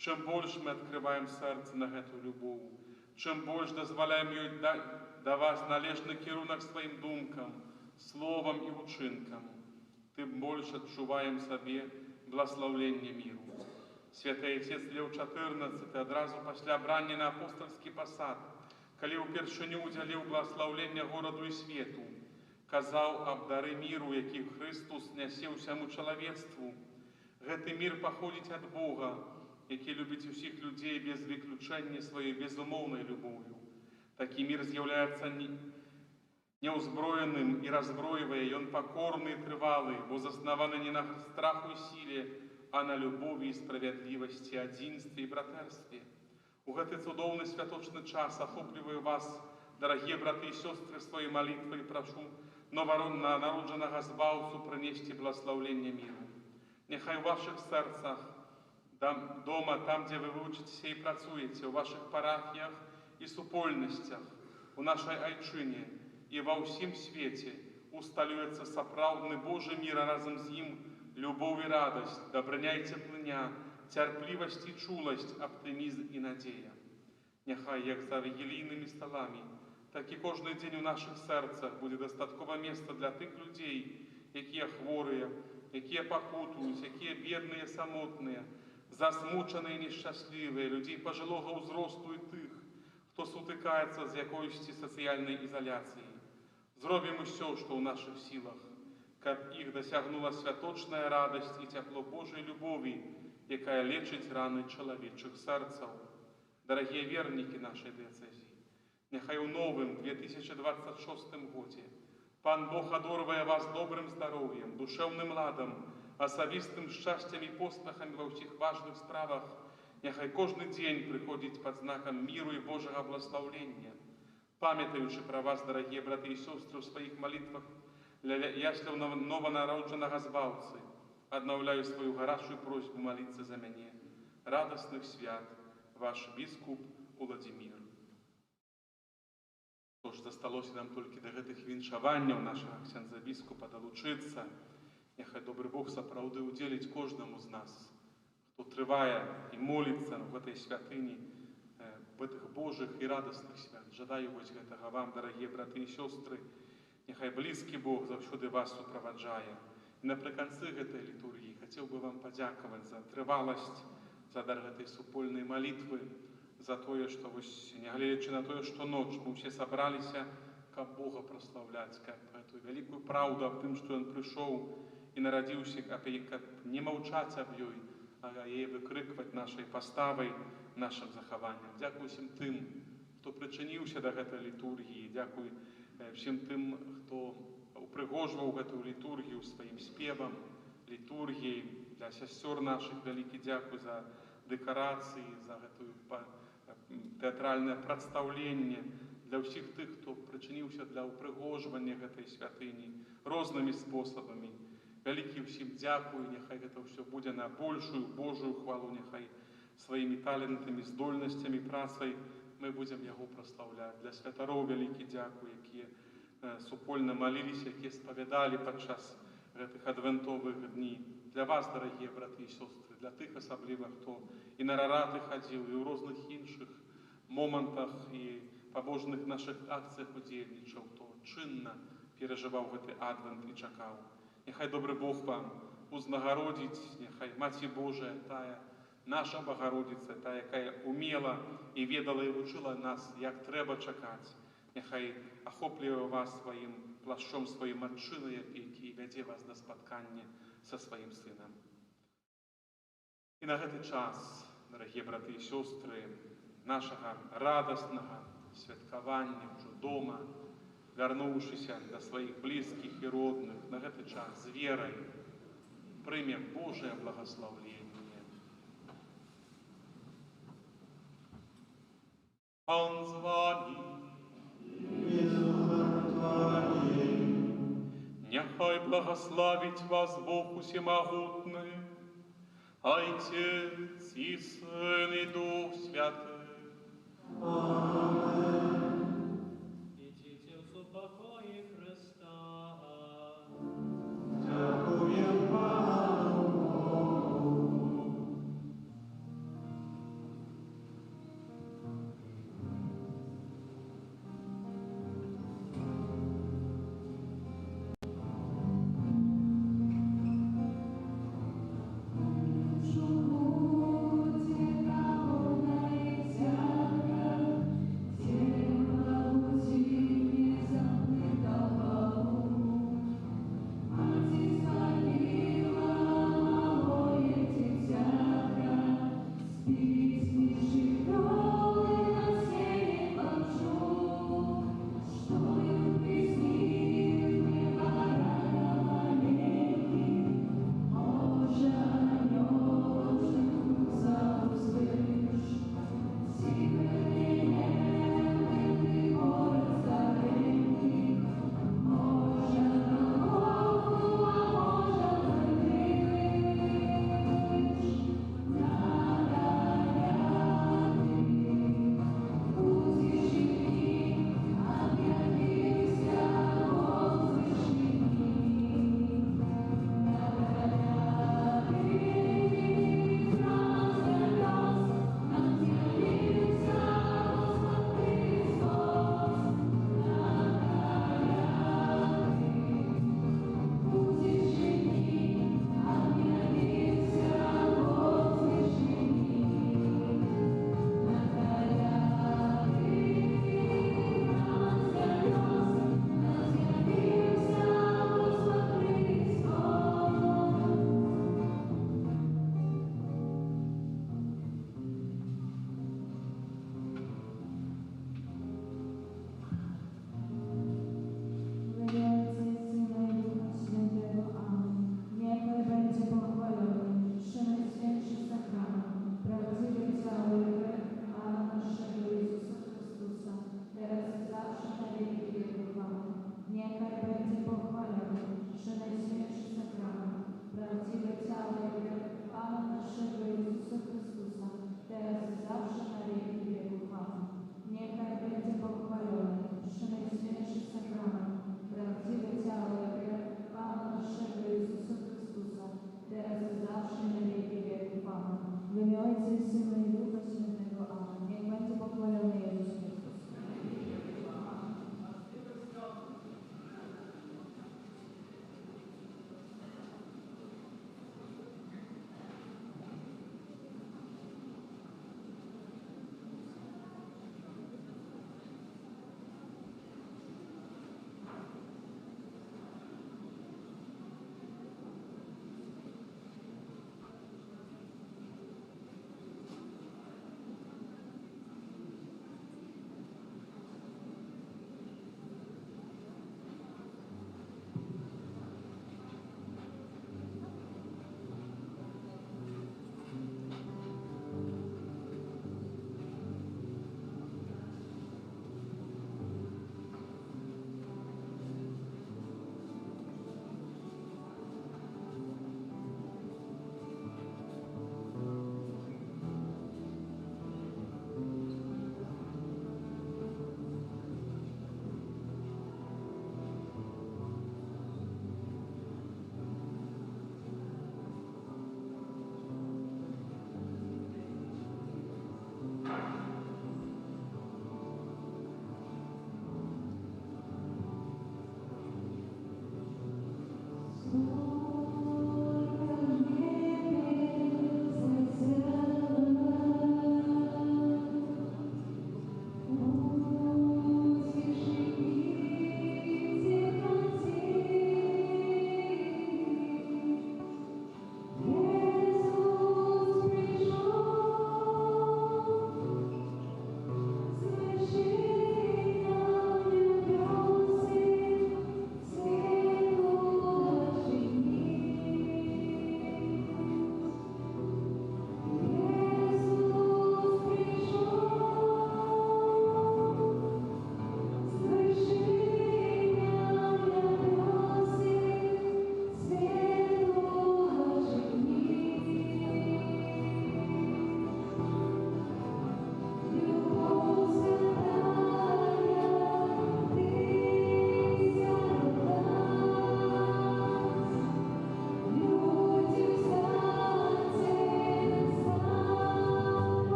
Чым больш мы адкрываем сэрца на гэту любоў, чым больш дазваляем ёй даваць належны кірунак сваім думкам, словам і учынкам, тым больш адчуваем сабе бласлаўленне міру. Святы Айцец Леў XIV адразу пасля брання на апостальскі пасад, калі ўпершыню удзяліў бласлаўлення гораду і свету, казаў аб дары міру, які Хрыстус нясе ўсяму чалавецтву. Гэты мір паходзіць ад Бога, які любіць усіх людзей без выключэння сваёй безумоўнай любоўю. Такі мір з'яўляецца неўзброеным і раззброівае, ён пакорны і трывалы, бо заснаваны не на страху і сіле, а на любові і справядлівасці, адзінстве і братэрстве. У гэты цудоўны святочны час ахопліваю вас, дарагія браты і сёстры, сваёй малітвай прашу народжанага збаўцу прынесці бласлаўленне міру. Няхай у вашых сэрцах, дома, там, дзе вы вучыцеся і працуеце, у вашых парафіях і супольнасцях, у нашай айчыне і ва ўсім свеце усталюецца сапраўдны Божы мір, а разам з ім любоў і радасць, дабрыня і цеплыня, цярплівасць і чуласць, аптымізм і надзея. Няхай, як за вігілійнымі сталамі, так і кожны дзень у нашых сэрцах будзе дастаткова месца для тых людзей, якія хворыя, якія пакутуюць, якія бедныя, самотныя, засмучаныя і нешчаслівыя, людзей пажылога ўзросту і тых, хто сутыкаецца з якойсьці сацыяльнай ізаляцыяй. Зробім усё, што ў нашых сілах, каб іх дасягнула святочная радасць і цяпло Божай любові, якая лечыць раны чалавечых сэрцаў. Дарагія вернікі нашай дыяцэзіі, няхай у новым 2026 годзе Пан Бог адорвае вас добрым здароўем, душэўным ладам, асабістым шчасцем і поспехамі ва ўсіх важных справах. Няхай кожны дзень прыходзіць пад знакам міру і Божага бласлаўлення. Памятаючы пра вас, дарагія браты і сёстры, у сваіх малітвах для ясляў нованароджанага збаўцы, аднаўляю сваю гарачую просьбу маліцца за мяне. Радасных свят, ваш біскуп Уладзімір. Тож засталося нам толькі да гэтых віншаванняў нашага ксяндза біскупа далучыцца. Няхай добры Бог сапраўды удзеліць кожнаму з нас, хто трывае і моліцца в гэтай святыні, в гэтых Божых і радасных свят. Жадаю вось гэтага вам, дарагія браты і сёстры. Няхай блізкі Бог заўсёды вас суправаджае. І напрыканцы гэтай літургіі хацеў бы вам падзякаваць за трываласць, за дар гэтай супольнай малітвы, за тое, што вось, нягледзячы на тое, што ноч мы ўсе сабраліся, каб Бога праслаўляць, каб гэтую вялікую праўду аб тым, што Ён прыйшоў і нарадзіўся, каб не маўчаць аб ёй, а яе выкрыкваць нашай паставай, нашым захаваннем. Дзякуй усім тым, хто прычыніўся да гэтай літургіі, дзякуй всім тым, хто упрыгожваў гэтую літургію сваім спевам, літургіяй. Для сясцёр нашых вялікі дзякуй за дэкарацыі, за гэтую тэатральнае прадстаўленне, для ўсіх тых, хто прычыніўся для ўпрыгожвання гэтай святыні рознымі спосабамі. Вялікі ўсім дзякуй, няхай гэта ўсё будзе на большую Божую хвалу, няхай сваімі талентамі, здольнасцямі, працай мы будзем яго праслаўляць. Для святароў вялікі дзякуй, якія супольна маліліся, якія спавядалі падчас гэтых адвентовых дні. Для вас, дарагія браты і сёстры, для тых асабліва, хто і на рараты хадзіў, і ў розных іншых момантах і пабожных нашых акцыях удзельнічаў, хто чынна перажываў гэты адвент і чакаў. Няхай добры Бог вам узнагародзіць, няхай Маці Божая, тая наша Богородіця, та, якая умела і ведала і вучыла нас, як трэба чакаць. Няхай ахоплівае вас сваім плашчом, сваім адчынай апекі і вядзе вас да спаткання са сваім сынам. І на гэты час, дарагія браты і сёстры, нашага радаснага святкавання ўжо дома, вярнуўшыся да сваіх блізкіх і родных, на гэты час з верай прымем Божае благаслаўленне. Пан з вами. Няхай благословить вас Бог усемогутный, Отец и Сын и Дух Святый.